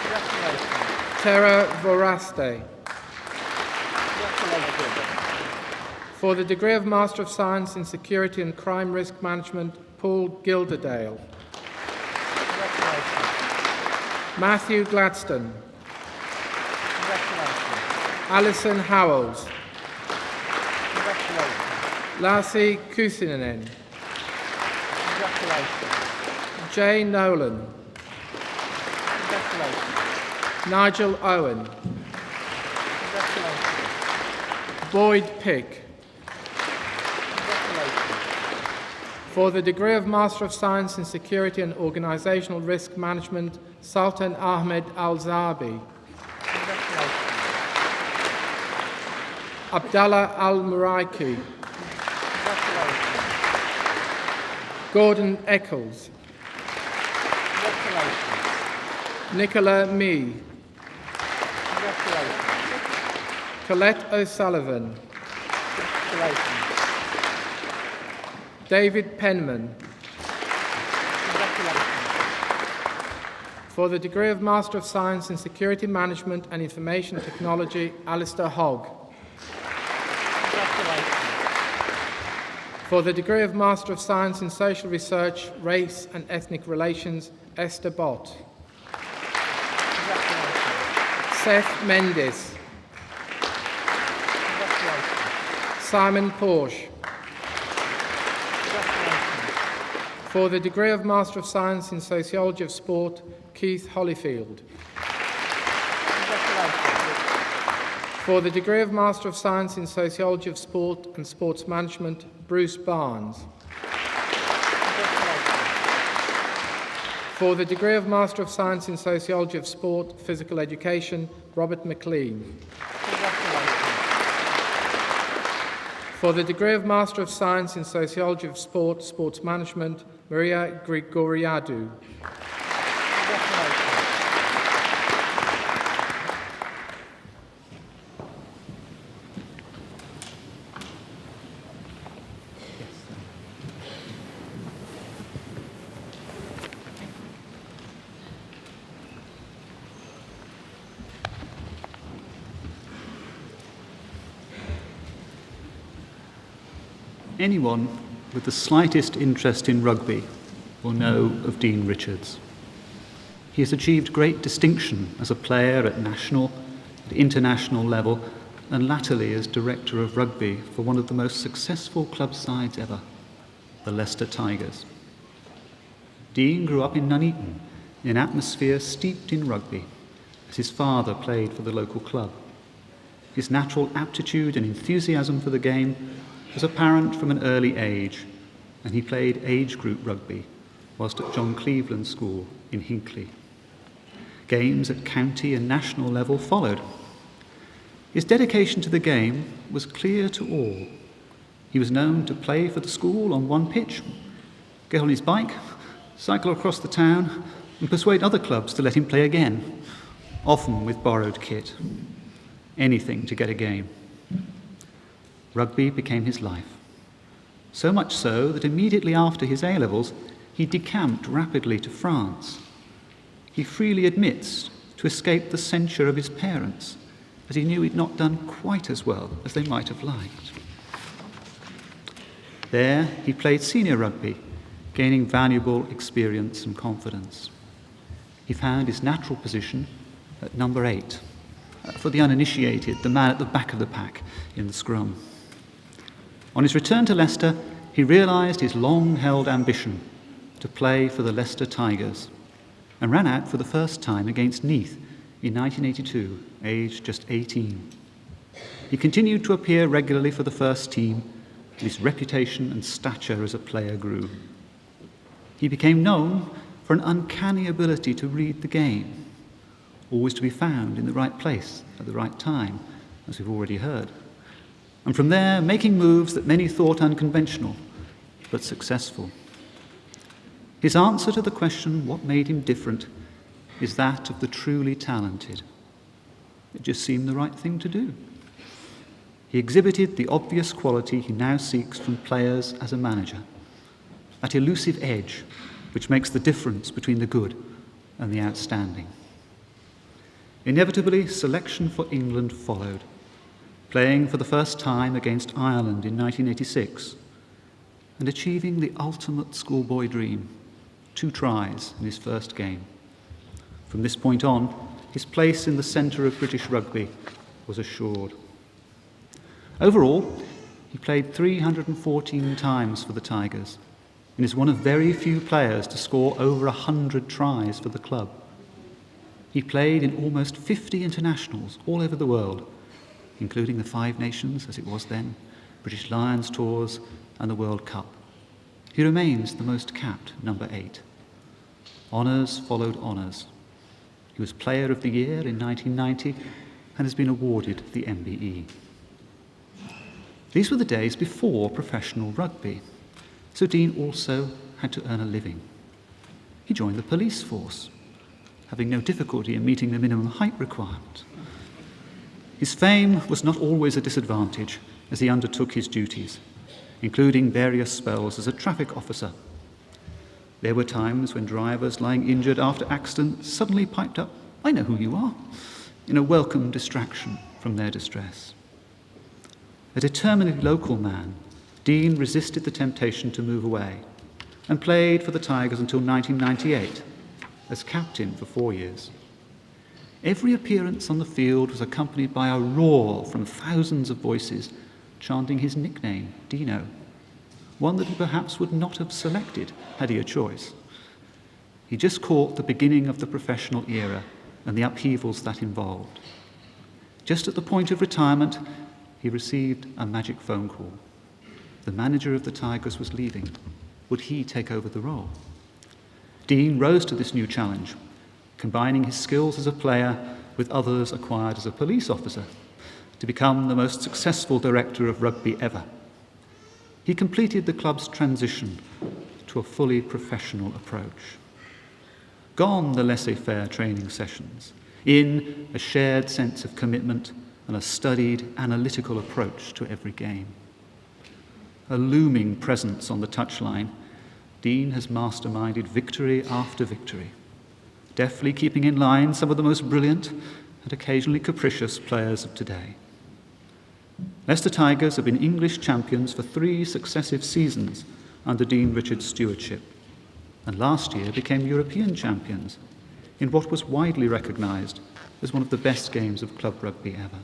Congratulations. Tara Voraste. Congratulations. For the degree of Master of Science in Security and Crime Risk Management, Paul Gilderdale. Congratulations. Matthew Gladstone. Congratulations. Alison Howells. Congratulations. Lassie Kusinen. Congratulations. Jay Nolan. Congratulations. Nigel Owen. Congratulations. Boyd Pick. Congratulations. For the degree of Master of Science in Security and Organizational Risk Management, Sultan Ahmed Al-Zabi. Congratulations. Abdallah Al-Muraiki. Congratulations. Gordon Eccles. Congratulations. Nicola Mee. Congratulations. Colette O'Sullivan. Congratulations. David Penman. Congratulations. For the degree of Master of Science in Security Management and Information Technology, Alistair Hogg. Congratulations. For the degree of Master of Science in Social Research, Race and Ethnic Relations, Esther Bott. Congratulations. Seth Mendes. Congratulations. Simon Porsche. Congratulations. For the degree of Master of Science in Sociology of Sport, Keith Hollyfield. Congratulations. For the degree of Master of Science in Sociology of Sport and Sports Management, Bruce Barnes. Congratulations. For the degree of Master of Science in Sociology of Sport, Physical Education, Robert McLean. Congratulations. For the degree of Master of Science in Sociology of Sport, Sports Management, Maria Grigoriadou. Congratulations. Anyone with the slightest interest in rugby will know of Dean Richards. He has achieved great distinction as a player at national and international level, and latterly as director of rugby for one of the most successful club sides ever, the Leicester Tigers. Dean grew up in Nuneaton, in an atmosphere steeped in rugby, as his father played for the local club. His natural aptitude and enthusiasm for the game was apparent from an early age, and he played age group rugby whilst at John Cleveland School in Hinckley. Games at county and national level followed. His dedication to the game was clear to all. He was known to play for the school on one pitch, get on his bike, cycle across the town, and persuade other clubs to let him play again, often with borrowed kit. Anything to get a game. Rugby became his life. So much so that immediately after his A-levels, he decamped rapidly to France. He freely admits to escape the censure of his parents, as he knew he'd not done quite as well as they might have liked. There, he played senior rugby, gaining valuable experience and confidence. He found his natural position at number 8, for the uninitiated, the man at the back of the pack in the scrum. On his return to Leicester, he realised his long-held ambition to play for the Leicester Tigers and ran out for the first time against Neath in 1982, aged just 18. He continued to appear regularly for the first team, and his reputation and stature as a player grew. He became known for an uncanny ability to read the game, always to be found in the right place at the right time, as we've already heard. And from there, making moves that many thought unconventional, but successful. His answer to the question, what made him different, is that of the truly talented. It just seemed the right thing to do. He exhibited the obvious quality he now seeks from players as a manager, that elusive edge which makes the difference between the good and the outstanding. Inevitably, selection for England followed, playing for the first time against Ireland in 1986 and achieving the ultimate schoolboy dream, 2 tries in his first game. From this point on, his place in the centre of British rugby was assured. Overall, he played 314 times for the Tigers and is one of very few players to score over 100 tries for the club. He played in almost 50 internationals all over the world, including the 5 Nations, as it was then, British Lions tours, and the World Cup. He remains the most capped number 8. Honours followed honours. He was Player of the Year in 1990 and has been awarded the MBE. These were the days before professional rugby, so Dean also had to earn a living. He joined the police force, having no difficulty in meeting the minimum height requirement. His fame was not always a disadvantage as he undertook his duties, including various spells as a traffic officer. There were times when drivers lying injured after accidents suddenly piped up, "I know who you are," in a welcome distraction from their distress. A determinedly local man, Dean resisted the temptation to move away and played for the Tigers until 1998 as captain for 4 years. Every appearance on the field was accompanied by a roar from thousands of voices chanting his nickname, Dino, one that he perhaps would not have selected had he a choice. He just caught the beginning of the professional era and the upheavals that involved. Just at the point of retirement, he received a magic phone call. The manager of the Tigers was leaving. Would he take over the role? Dean rose to this new challenge, combining his skills as a player with others acquired as a police officer to become the most successful director of rugby ever. He completed the club's transition to a fully professional approach. Gone the laissez-faire training sessions, in a shared sense of commitment and a studied analytical approach to every game. A looming presence on the touchline, Dean has masterminded victory after victory, deftly keeping in line some of the most brilliant and occasionally capricious players of today. Leicester Tigers have been English champions for 3 successive seasons under Dean Richards' stewardship, and last year became European champions in what was widely recognised as one of the best games of club rugby ever.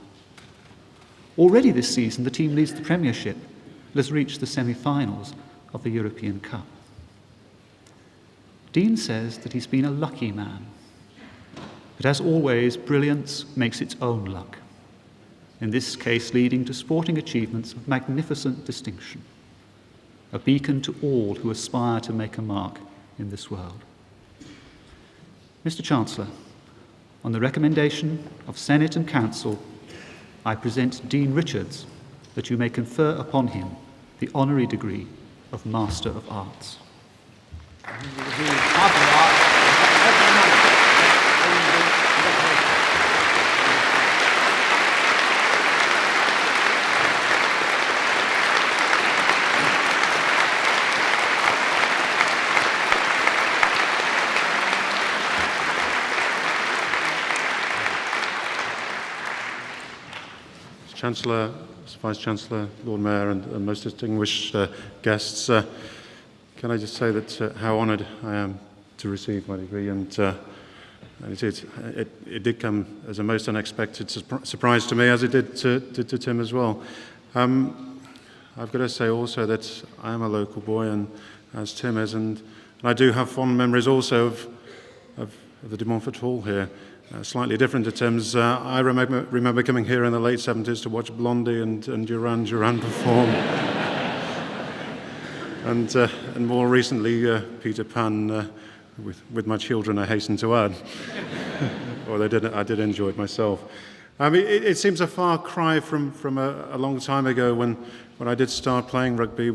Already this season, the team leads the Premiership and has reached the semi-finals of the European Cup. Dean says that he's been a lucky man, but as always, brilliance makes its own luck, in this case leading to sporting achievements of magnificent distinction, a beacon to all who aspire to make a mark in this world. Mr. Chancellor, on the recommendation of Senate and Council, I present Dean Richards that you may confer upon him the Honorary Degree of Master of Arts. Chancellor, Vice-Chancellor, Lord Mayor and most distinguished guests, can I just say that how honoured I am to receive my degree, and it did come as a most unexpected surprise to me, as it did to Tim as well. I've got to say also that I am a local boy, and as Tim is, and I do have fond memories also of the de Montfort Hall here. Slightly different to Tim's. I remember coming here in the late 70s to watch Blondie and Duran Duran perform. and more recently, Peter Pan with my children, I hasten to add. Or I did enjoy it myself. I mean, it seems a far cry from a long time ago when I did start playing rugby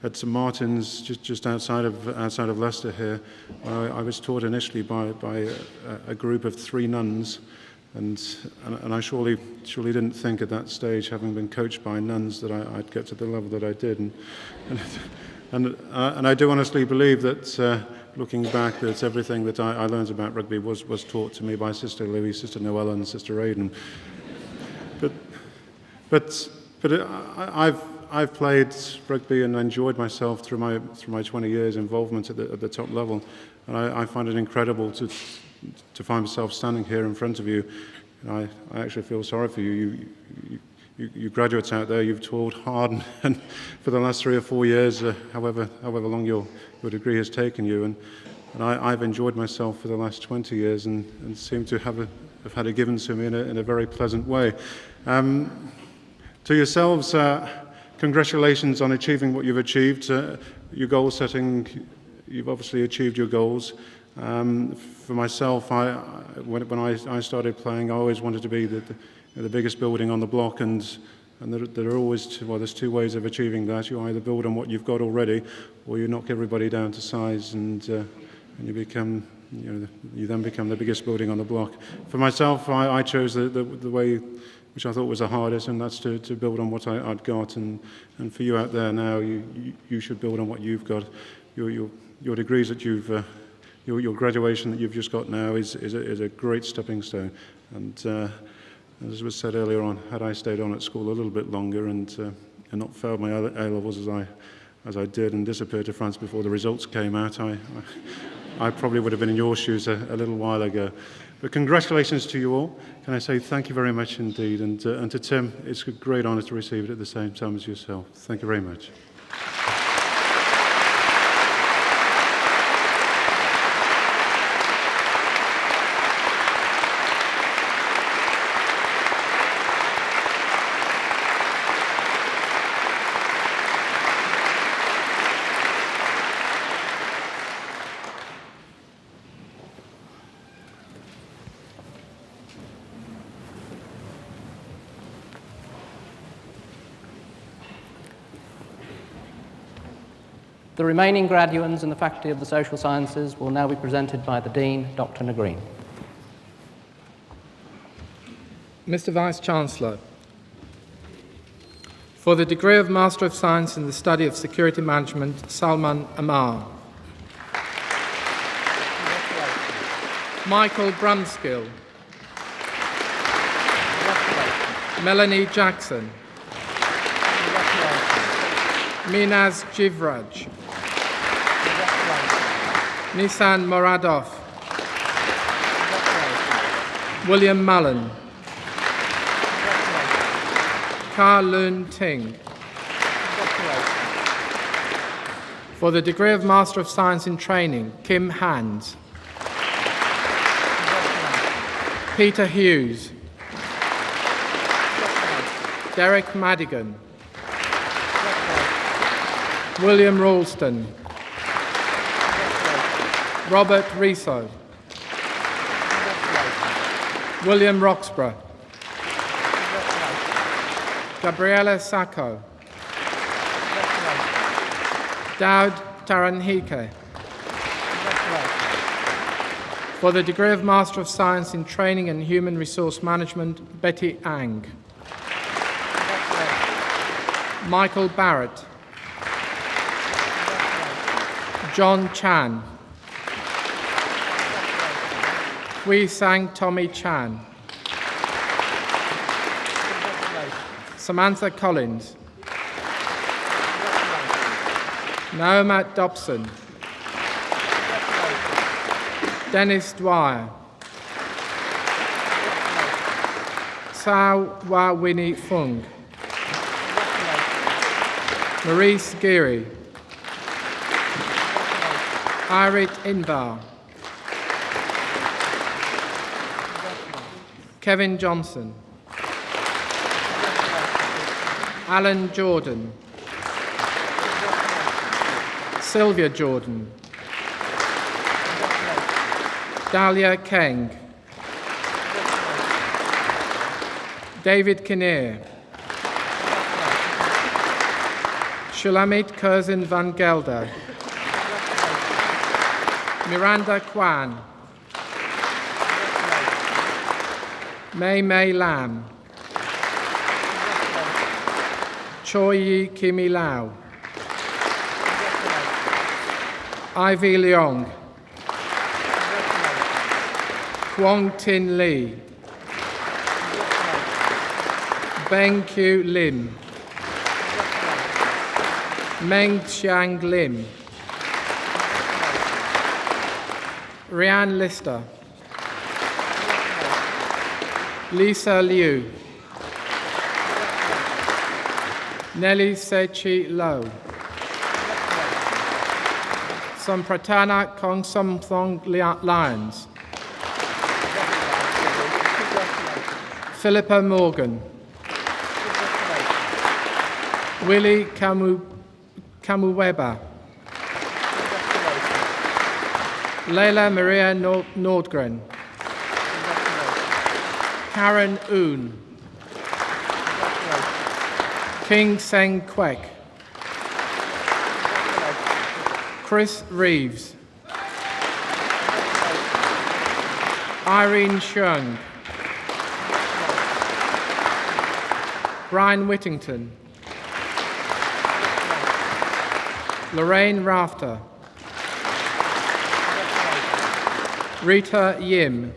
at St Martin's, just outside of Leicester here. I was taught initially by a group of 3 nuns, and I surely didn't think at that stage, having been coached by nuns, that I'd get to the level that I did. And I do honestly believe that, looking back, that everything that I learned about rugby was taught to me by Sister Louise, Sister Noella, and Sister Aidan. But I've played rugby and enjoyed myself through my 20 years involvement at the top level, and I find it incredible to find myself standing here in front of you. I actually feel sorry for you. You graduates out there, you've toiled hard and for the last 3 or 4 years, however long your degree has taken you, and I've enjoyed myself for the last 20 years and seem to have had it given to me in a very pleasant way. To yourselves, congratulations on achieving what you've achieved. Your goal setting, you've obviously achieved your goals. For myself, when I started playing, I always wanted to be the biggest building on the block, and there are always there's 2 ways of achieving that. You either build on what you've got already, or you knock everybody down to size, and you become, you then become the biggest building on the block. For myself, I chose the way which I thought was the hardest, and that's to build on what I'd got. And for you out there now, you should build on what you've got. Your degrees that your graduation that you've just got now is a great stepping stone. And as was said earlier on, had I stayed on at school a little bit longer and not failed my A-levels as I did and disappeared to France before the results came out, I probably would have been in your shoes a little while ago. But congratulations to you all. Can I say thank you very much indeed. And to Tim, it's a great honour to receive it at the same time as yourself. Thank you very much. The remaining graduands in the Faculty of the Social Sciences will now be presented by the Dean, Dr. Green. Mr. Vice-Chancellor, for the degree of Master of Science in the Study of Security Management, Salman Amar. Michael Brumskill. Melanie Jackson. Minaz Jivraj. Nissan Moradov. William Mullen. Ka Lun Ting. For the degree of Master of Science in Training, Kim Hands. Peter Hughes. Derek Madigan. William Ralston. Robert Riso. William Roxburgh. Gabriela Sacco. Daud Taranhike. For the degree of Master of Science in Training and Human Resource Management, Betty Ang. Michael Barrett. John Chan. Hui Sang Tommy Chan. Samantha Collins. Naoma Dobson. Dennis Dwyer. Sao Wa Winnie Fung. Maurice Geary. Irit Inbar. Kevin Johnson. Alan Jordan. Sylvia Jordan. Dahlia Keng. David Kinnear. Shulamit Curzon van Gelder. Miranda Kwan. Mei Mei Lam. Choi Yi Kimi Lau. Ivy Leong. Kwong Tin Lee. Beng Q Lim. Meng Xiang Lim. Rianne Lister. Lisa Liu. Nelly Sechi Lo. Sampratana Kong Somthong Lyons. Philippa Morgan. Willie Kamuweba. Leila Maria Nordgren. Karen Oon. King Seng Kwek. Chris Reeves. Irene Shung. Brian Whittington. Lorraine Rafter. Rita Yim.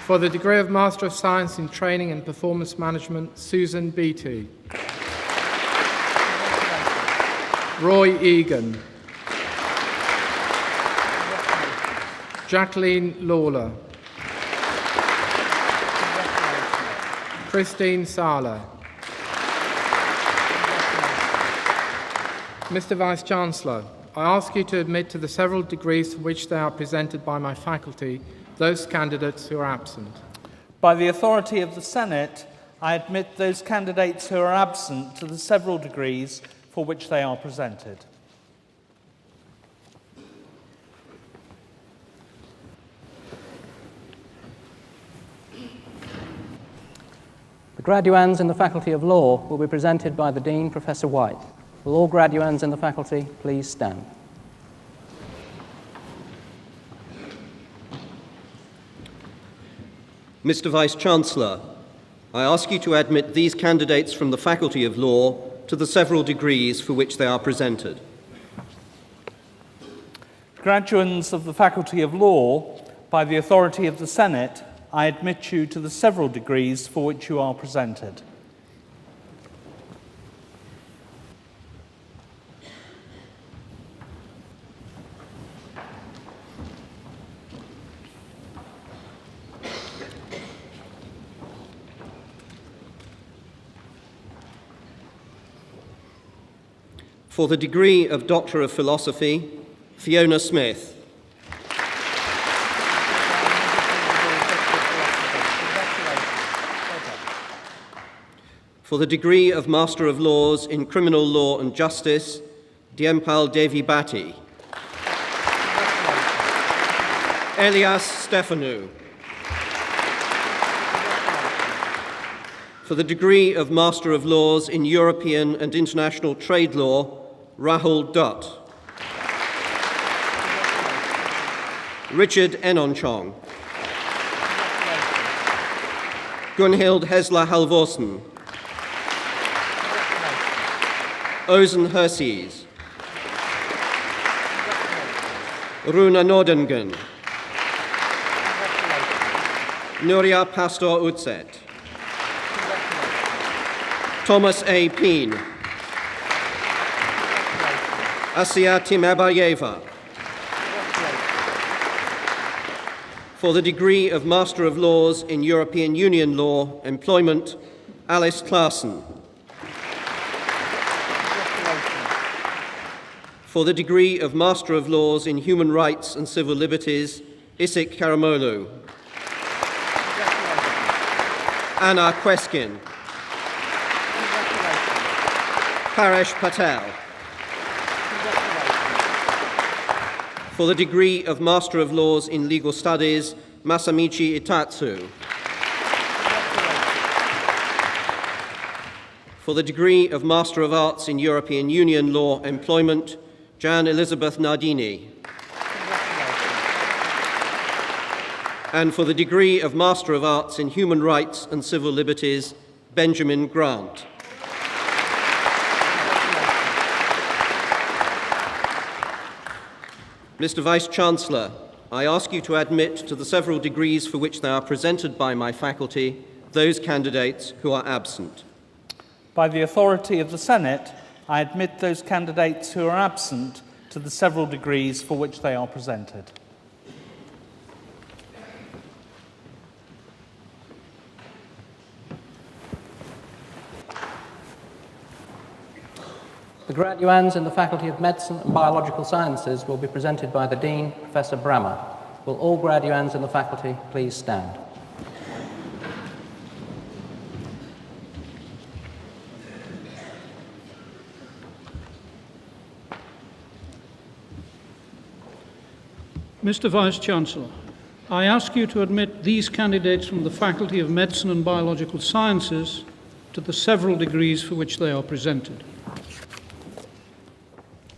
For the degree of Master of Science in Training and Performance Management, Susan Beattie. Roy Egan. Jacqueline Lawler. Christine Sala. Mr. Vice-Chancellor, I ask you to admit to the several degrees for which they are presented by my faculty those candidates who are absent. By the authority of the Senate, I admit those candidates who are absent to the several degrees for which they are presented. The graduands in the Faculty of Law will be presented by the Dean, Professor White. Will all graduands in the faculty please stand? Mr. Vice-Chancellor, I ask you to admit these candidates from the Faculty of Law to the several degrees for which they are presented. Graduands of the Faculty of Law, by the authority of the Senate, I admit you to the several degrees for which you are presented. For the degree of Doctor of Philosophy, Fiona Smith. For the degree of Master of Laws in Criminal Law and Justice, Diempal Devi Bhatti. Elias Stefanou. For the degree of Master of Laws in European and International Trade Law, Rahul Dutt. Richard Enonchong. Gunhild Hesla Halvorsen. Ozen Herses. Runa Nordengen. Nuria Pastor Utset. Thomas A. Peen. Asia Timabayeva. For the degree of Master of Laws in European Union Law, Employment, Alice Claassen. For the degree of Master of Laws in Human Rights and Civil Liberties, Isik Karamolu. Anna Queskin. Paresh Patel. For the degree of Master of Laws in Legal Studies, Masamichi Itatsu. For the degree of Master of Arts in European Union Law, Employment, Jan Elizabeth Nardini. And for the degree of Master of Arts in Human Rights and Civil Liberties, Benjamin Grant. Mr. Vice-Chancellor, I ask you to admit to the several degrees for which they are presented by my faculty those candidates who are absent. By the authority of the Senate, I admit those candidates who are absent to the several degrees for which they are presented. The graduands in the Faculty of Medicine and Biological Sciences will be presented by the Dean, Professor Brammer. Will all graduands in the faculty please stand? Mr. Vice-Chancellor, I ask you to admit these candidates from the Faculty of Medicine and Biological Sciences to the several degrees for which they are presented.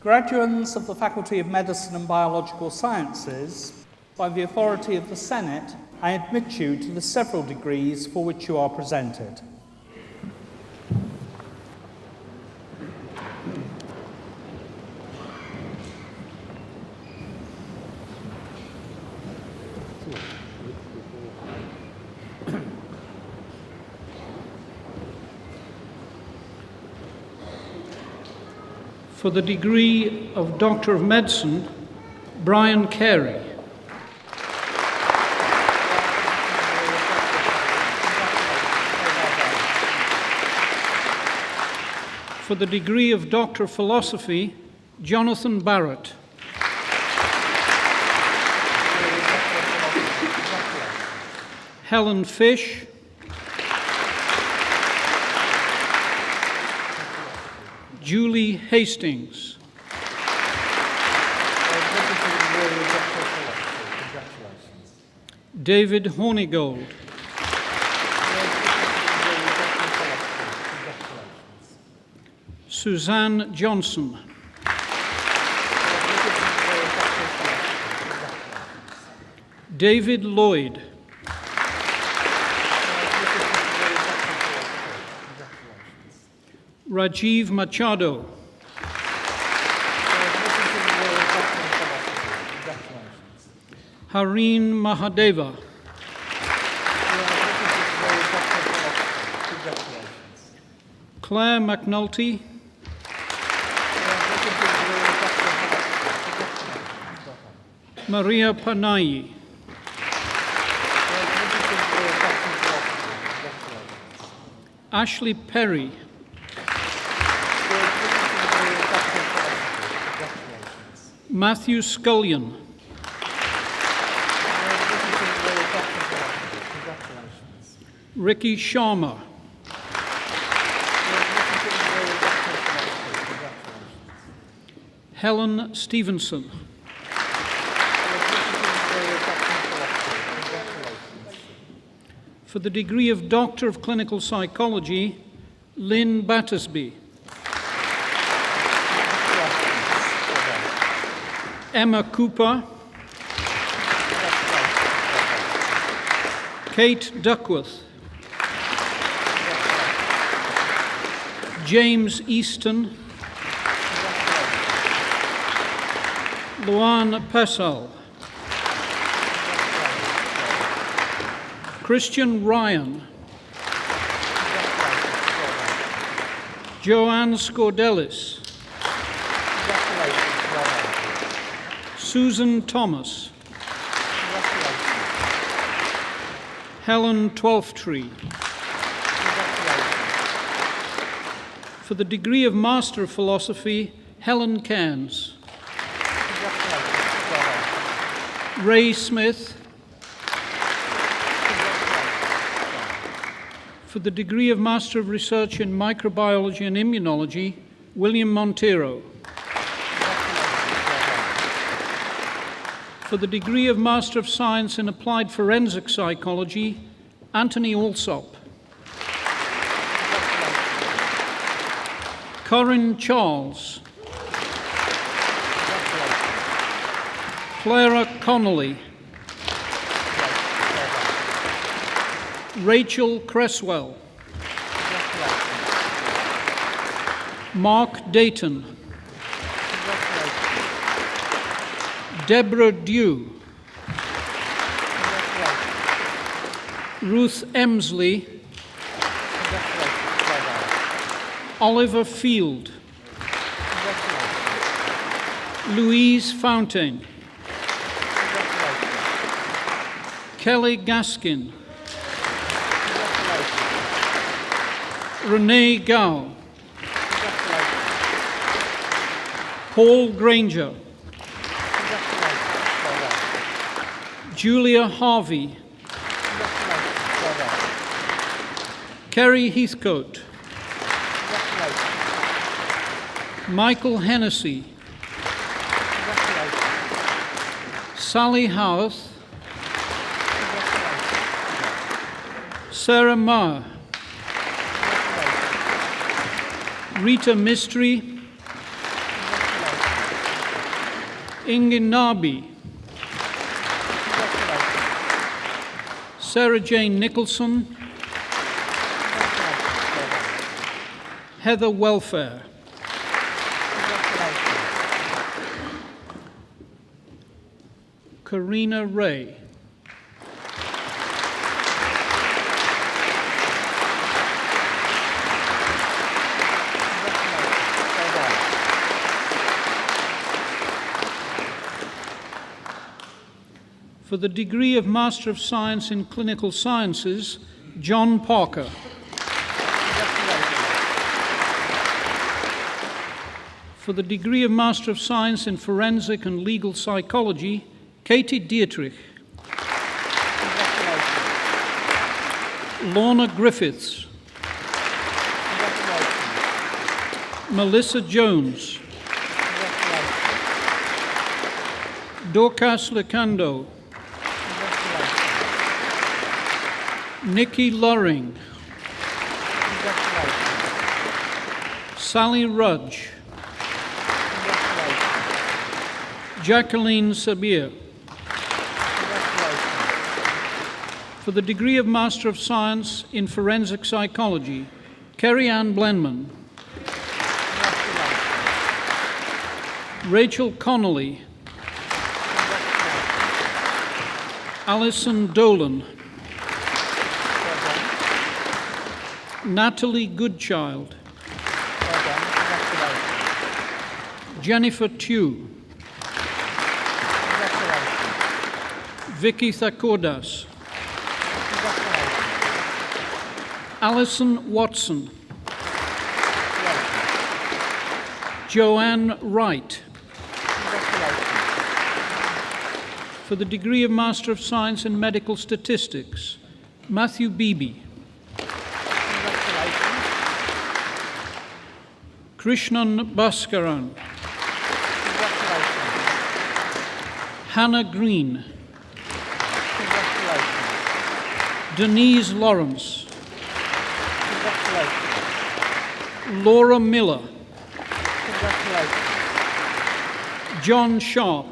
Graduands of the Faculty of Medicine and Biological Sciences, by the authority of the Senate, I admit you to the several degrees for which you are presented. For the degree of Doctor of Medicine, Brian Carey. For the degree of Doctor of Philosophy, Jonathan Barrett. Helen Fish. Julie Hastings. David Hornigold. Suzanne Johnson. David Lloyd. Rajiv Machado. Hareen Mahadeva. Claire McNulty. Maria Panayi. Ashley Perry. Matthew Scullion. Ricky Sharma. Helen Stevenson. For the degree of Doctor of Clinical Psychology, Lynn Battersby. Emma Cooper. Kate Duckworth. James Easton. Luan Pessal. Christian Ryan. Joanne Scordelis. Congratulations. Well done. Susan Thomas. Congratulations. Helen Twelftree. Congratulations. For the degree of Master of Philosophy, Helen Cairns. Congratulations. Well done. Ray Smith. For the degree of Master of Research in Microbiology and Immunology, William Montero. For the degree of Master of Science in Applied Forensic Psychology, Anthony Alsop. Corinne Charles. Clara Connolly. Rachel Cresswell. Mark Dayton. Deborah Dew. Ruth Emsley. Oliver Field. Louise Fountain. Kelly Gaskin. Renee Gow. Paul Granger. Julia Harvey. Kerry Heathcote. Michael Hennessy. Sally Howarth. Sarah Marr. Rita Mistry. Inge Narby. Sarah Jane Nicholson. Heather Welfare. Karina Ray. For the degree of Master of Science in Clinical Sciences, John Parker. For the degree of Master of Science in Forensic and Legal Psychology, Katie Dietrich. Lorna Griffiths. Melissa Jones. Dorcas Lecando. Nikki Loring. Sally Rudge. Jacqueline Sabir. For the degree of Master of Science in Forensic Psychology, Kerry Ann Blenman. Rachel Connolly. Alison Dolan. Natalie Goodchild. Jennifer Tew. Vicky Thakodas. Alison Watson. Joanne Wright. For the degree of Master of Science in Medical Statistics, Matthew Beebe. Krishnan Bhaskaran. Hannah Green. Denise Lawrence. Laura Miller. John Sharp.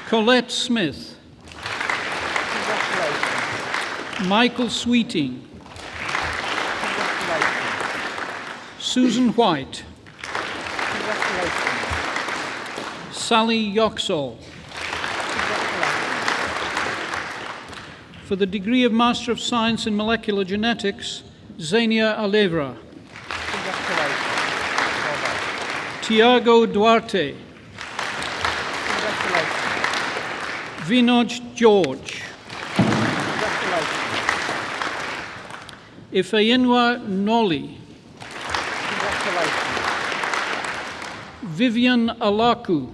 Colette Smith. Michael Sweeting. Susan White. Sally Yoxall. For the degree of Master of Science in Molecular Genetics, Zenia Alevra. Congratulations. Well done. Tiago Duarte. Congratulations. Vinod George. Congratulations. Ifeyinwa Noli. Congratulations. Vivian Alaku.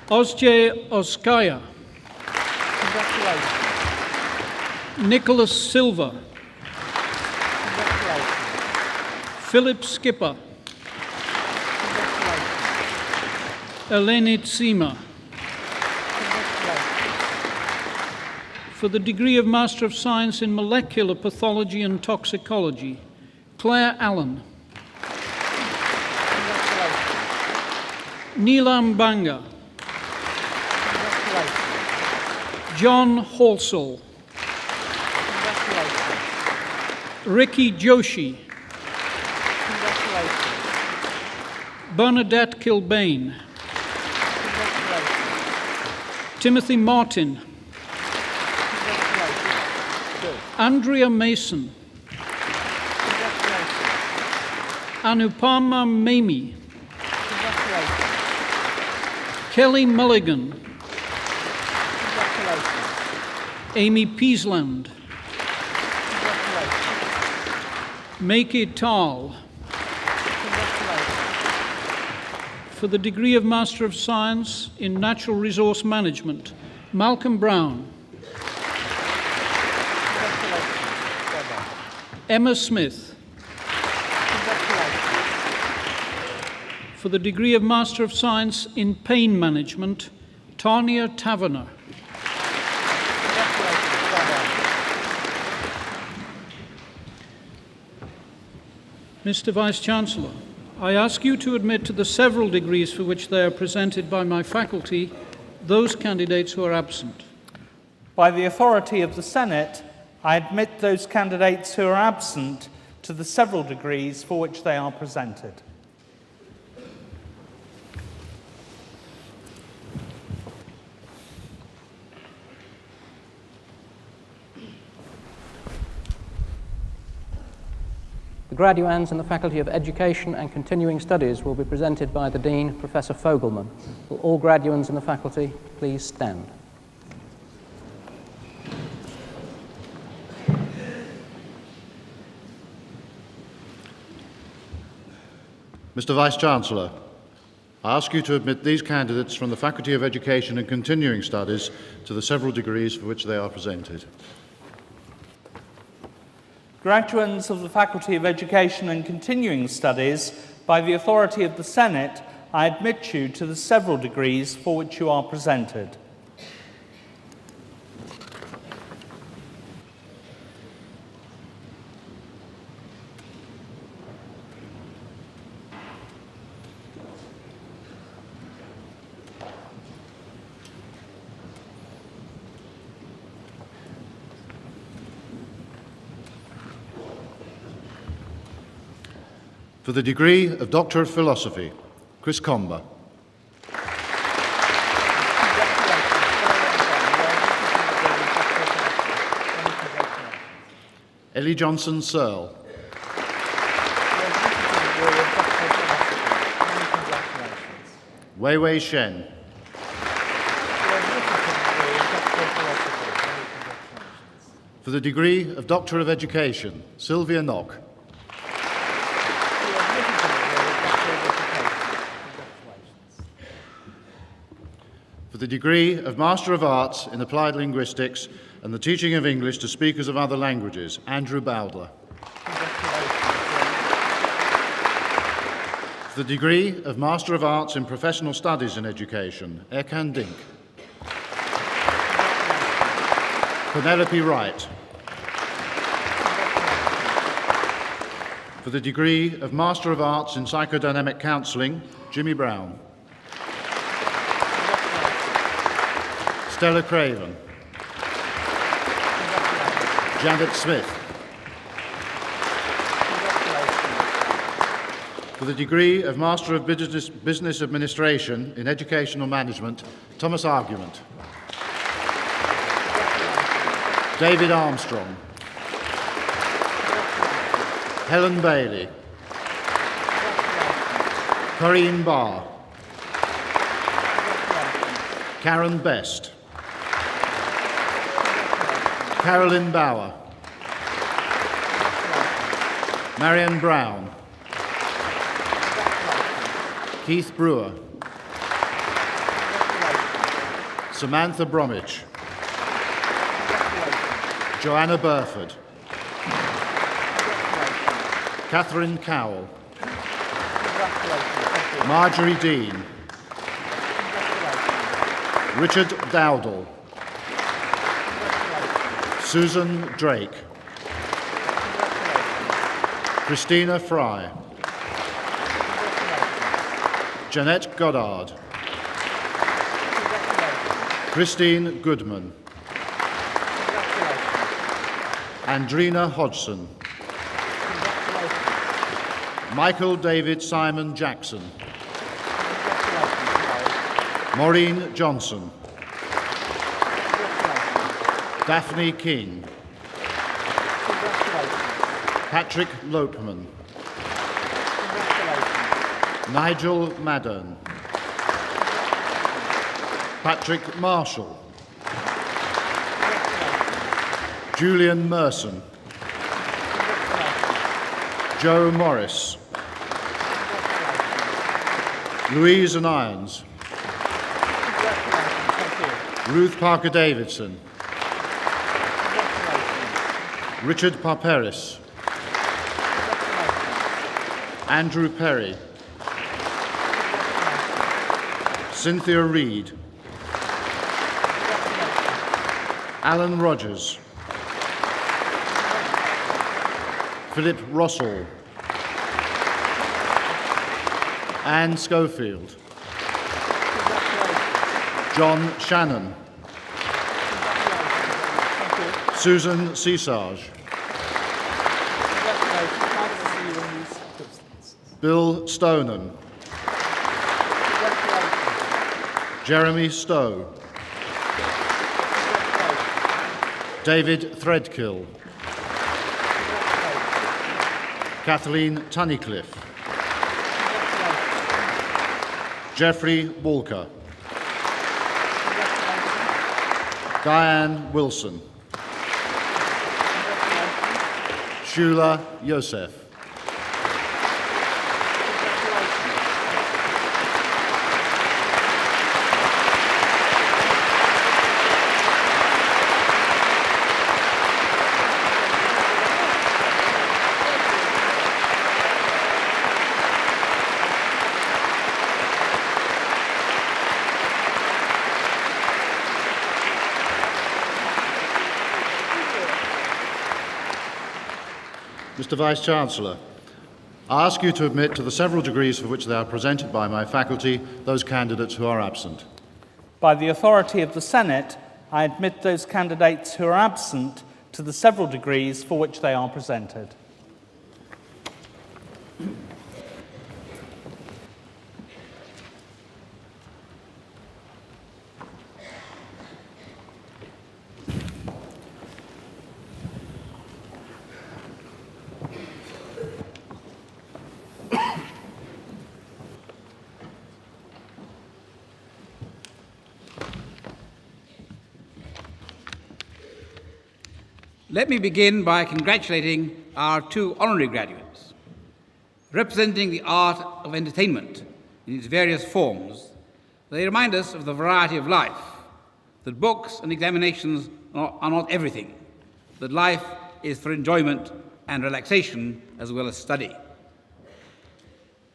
Congratulations. Ozje Oskaya. Congratulations. Nicholas Silva. Congratulations. Philip Skipper. Congratulations. Eleni Tsima. Congratulations. For the degree of Master of Science in Molecular Pathology and Toxicology, Claire Allen. Congratulations. Neelam Banga. Congratulations. John Halsall. Congratulations. Ricky Joshi. Congratulations. Bernadette Kilbane. Congratulations. Timothy Martin. Congratulations. Good. Andrea Mason. Congratulations. Anupama Mamie. Congratulations. Kelly Mulligan. Congratulations. Amy Peasland. Congratulations. Meike Tal. Congratulations. For the degree of Master of Science in Natural Resource Management, Malcolm Brown. Congratulations. Well done. Emma Smith. Congratulations. For the degree of Master of Science in Pain Management, Tanya Taverner. Congratulations. Well done. Mr. Vice-Chancellor, I ask you to admit to the several degrees for which they are presented by my faculty those candidates who are absent. By the authority of the Senate, I admit those candidates who are absent to the several degrees for which they are presented. The graduands in the Faculty of Education and Continuing Studies will be presented by the Dean, Professor Fogelman. Will all graduands in the faculty please stand? Mr. Vice-Chancellor, I ask you to admit these candidates from the Faculty of Education and Continuing Studies to the several degrees for which they are presented. Graduands of the Faculty of Education and Continuing Studies, by the authority of the Senate, I admit you to the several degrees for which you are presented. For the degree of Doctor of Philosophy, Chris Comber. Ellie Johnson Searle. Wei Wei Shen. For the degree of Doctor of Education, Sylvia Knock. For the degree of Master of Arts in Applied Linguistics and the Teaching of English to Speakers of Other Languages, Andrew Bowdler. For the degree of Master of Arts in Professional Studies in Education, Erkan Dink. Penelope Wright. For the degree of Master of Arts in Psychodynamic Counselling, Jimmy Brown. Stella Craven. Janet Smith. For the degree of Master of Business Administration in Educational Management, Thomas Argument. David Armstrong, Helen Bailey, Corinne Barr, Karen Best, Carolyn Bauer, Marion Brown, Keith Brewer, Samantha Bromwich, Joanna Burford, Catherine Cowell, Marjorie Dean, Richard Dowdall, Susan Drake, Christina Fry, Jeanette Goddard, Christine Goodman, Andrina Hodgson, Michael David Simon Jackson, Maureen Johnson, Daphne King, Patrick Lopeman, Nigel Maddern, Patrick Marshall, Julian Merson, Joe Morris, Louise and Irons, Ruth Parker Davidson, Richard Parperis, Andrew Perry, Cynthia Reed, Alan Rogers, Philip Rossall, Anne Schofield, John Shannon, Susan Cesarge, Bill Stoneham, Jeremy Stowe, David Threadkill, Kathleen Tunnicliffe, Jeffrey Walker, Diane Wilson, Shula Yosef. Mr. Vice-Chancellor, I ask you to admit to the several degrees for which they are presented by my faculty those candidates who are absent. By the authority of the Senate, I admit those candidates who are absent to the several degrees for which they are presented. Let me begin by congratulating our two honorary graduates. Representing the art of entertainment in its various forms, they remind us of the variety of life, that books and examinations are not everything, that life is for enjoyment and relaxation as well as study.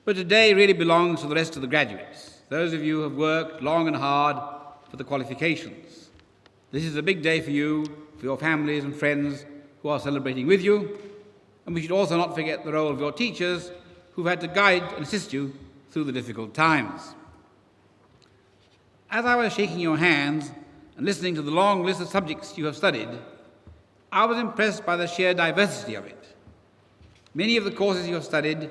But today really belongs to the rest of the graduates, those of you who have worked long and hard for the qualifications. This is a big day for you, for your families and friends who are celebrating with you, and we should also not forget the role of your teachers who've had to guide and assist you through the difficult times. As I was shaking your hands and listening to the long list of subjects you have studied, I was impressed by the sheer diversity of it. Many of the courses you have studied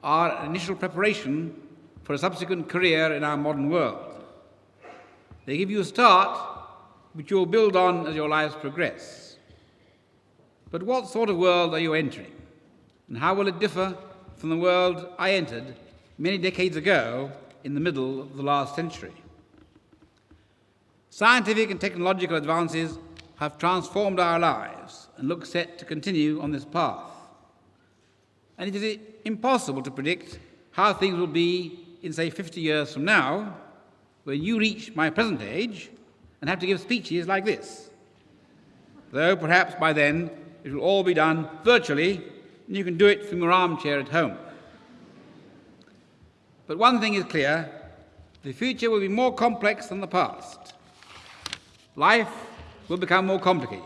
are an initial preparation for a subsequent career in our modern world. They give you a start which you will build on as your lives progress. But what sort of world are you entering? And how will it differ from the world I entered many decades ago in the middle of the last century? Scientific and technological advances have transformed our lives and look set to continue on this path. And it is impossible to predict how things will be in, say, 50 years from now, when you reach my present age and have to give speeches like this. Though perhaps by then it will all be done virtually, and you can do it from your armchair at home. But one thing is clear: the future will be more complex than the past. Life will become more complicated.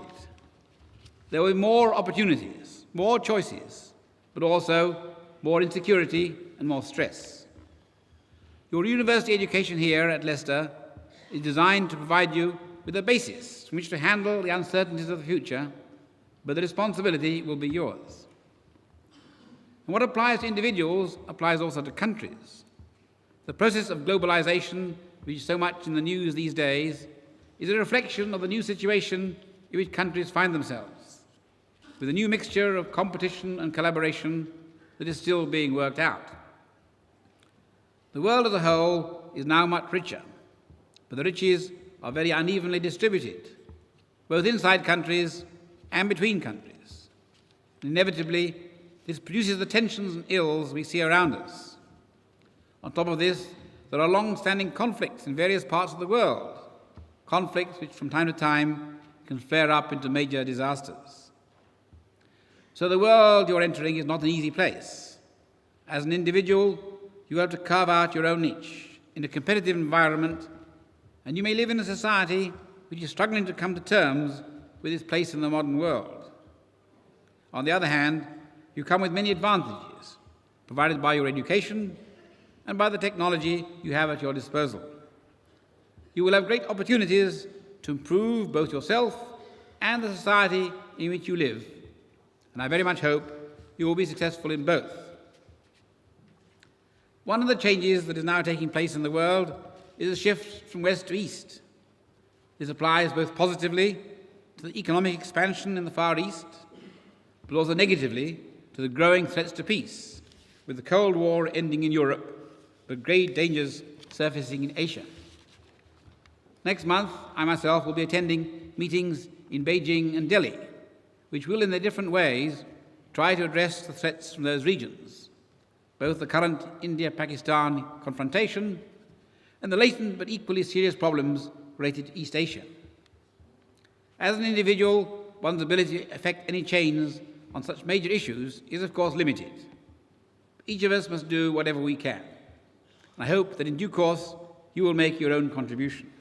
There will be more opportunities, more choices, but also more insecurity and more stress. Your university education here at Leicester is designed to provide you with a basis from which to handle the uncertainties of the future, but the responsibility will be yours. And what applies to individuals applies also to countries. The process of globalization, which is so much in the news these days, is a reflection of the new situation in which countries find themselves, with a new mixture of competition and collaboration that is still being worked out. The world as a whole is now much richer, but the riches are very unevenly distributed, both inside countries and between countries. And inevitably, this produces the tensions and ills we see around us. On top of this, there are long-standing conflicts in various parts of the world, conflicts which from time to time can flare up into major disasters. So the world you're entering is not an easy place. As an individual, you have to carve out your own niche in a competitive environment, and you may live in a society which is struggling to come to terms with its place in the modern world. On the other hand, you come with many advantages, provided by your education and by the technology you have at your disposal. You will have great opportunities to improve both yourself and the society in which you live, and I very much hope you will be successful in both. One of the changes that is now taking place in the world is a shift from west to east. This applies both positively to the economic expansion in the Far East, but also negatively to the growing threats to peace, with the Cold War ending in Europe, but great dangers surfacing in Asia. Next month, I myself will be attending meetings in Beijing and Delhi, which will, in their different ways, try to address the threats from those regions, both the current India-Pakistan confrontation and the latent but equally serious problems related to East Asia. As an individual, one's ability to effect any change on such major issues is, of course, limited. Each of us must do whatever we can. And I hope that in due course you will make your own contribution.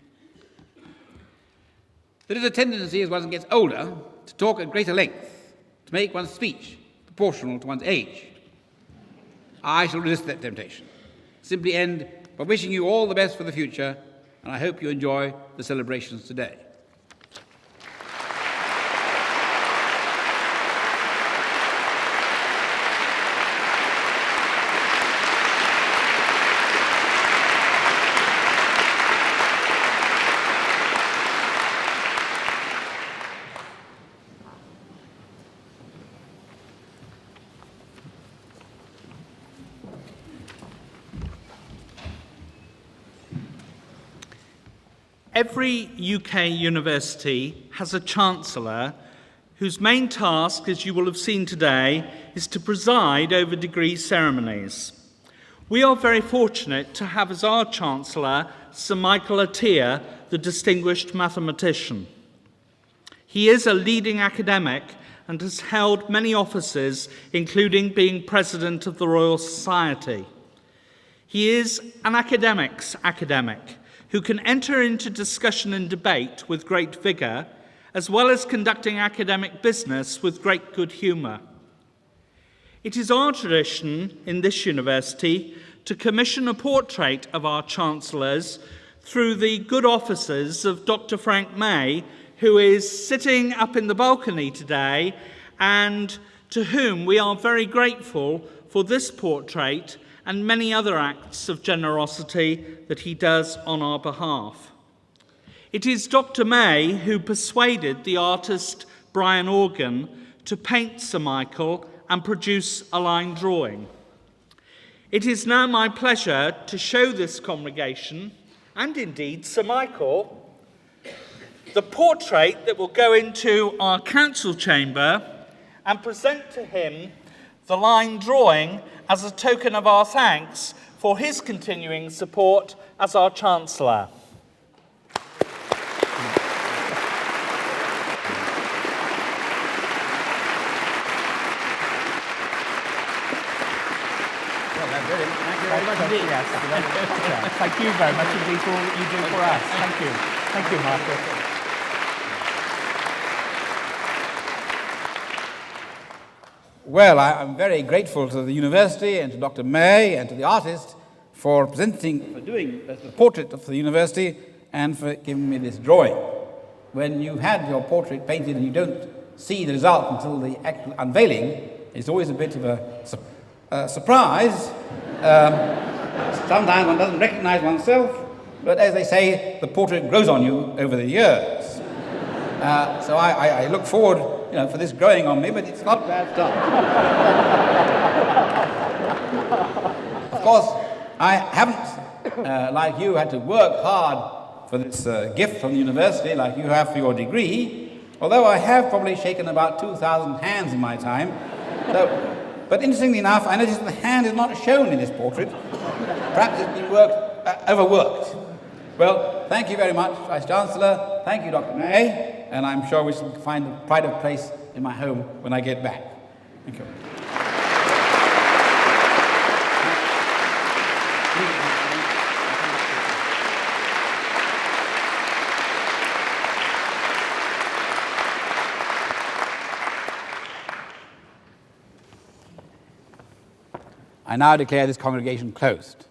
There is a tendency as one gets older to talk at greater length, to make one's speech proportional to one's age. I shall resist that temptation. Simply end by wishing you all the best for the future, and I hope you enjoy the celebrations today. Every UK university has a Chancellor whose main task, as you will have seen today, is to preside over degree ceremonies. We are very fortunate to have as our Chancellor Sir Michael Atiyah, the distinguished mathematician. He is a leading academic and has held many offices, including being President of the Royal Society. He is an academic's academic, who can enter into discussion and debate with great vigour, as well as conducting academic business with great good humour. It is our tradition in this university to commission a portrait of our Chancellors through the good offices of Dr. Frank May, who is sitting up in the balcony today, and to whom we are very grateful for this portrait and many other acts of generosity that he does on our behalf. It is Dr. May who persuaded the artist Brian Organ to paint Sir Michael and produce a line drawing. It is now my pleasure to show this congregation, and indeed Sir Michael, the portrait that will go into our council chamber and present to him the line drawing as a token of our thanks for his continuing support as our Chancellor. Thank you very much indeed for all that you do for us. Thank you. Thank you, Michael. Well, I'm very grateful to the university and to Dr. May and to the artist for doing the portrait of the university and for giving me this drawing. When you've had your portrait painted and you don't see the result until the actual unveiling, it's always a bit of a surprise. Sometimes one doesn't recognize oneself, but as they say, the portrait grows on you over the years. So I look forward, for this growing on me, but it's not bad stuff. Of course, I haven't, like you, had to work hard for this gift from the university, like you have for your degree, although I have probably shaken about 2,000 hands in my time. But interestingly enough, I noticed the hand is not shown in this portrait. Perhaps it's been overworked. Well, thank you very much, Vice-Chancellor. Thank you, Dr. May. And I'm sure we shall find a pride of place in my home when I get back. Thank you. I now declare this congregation closed.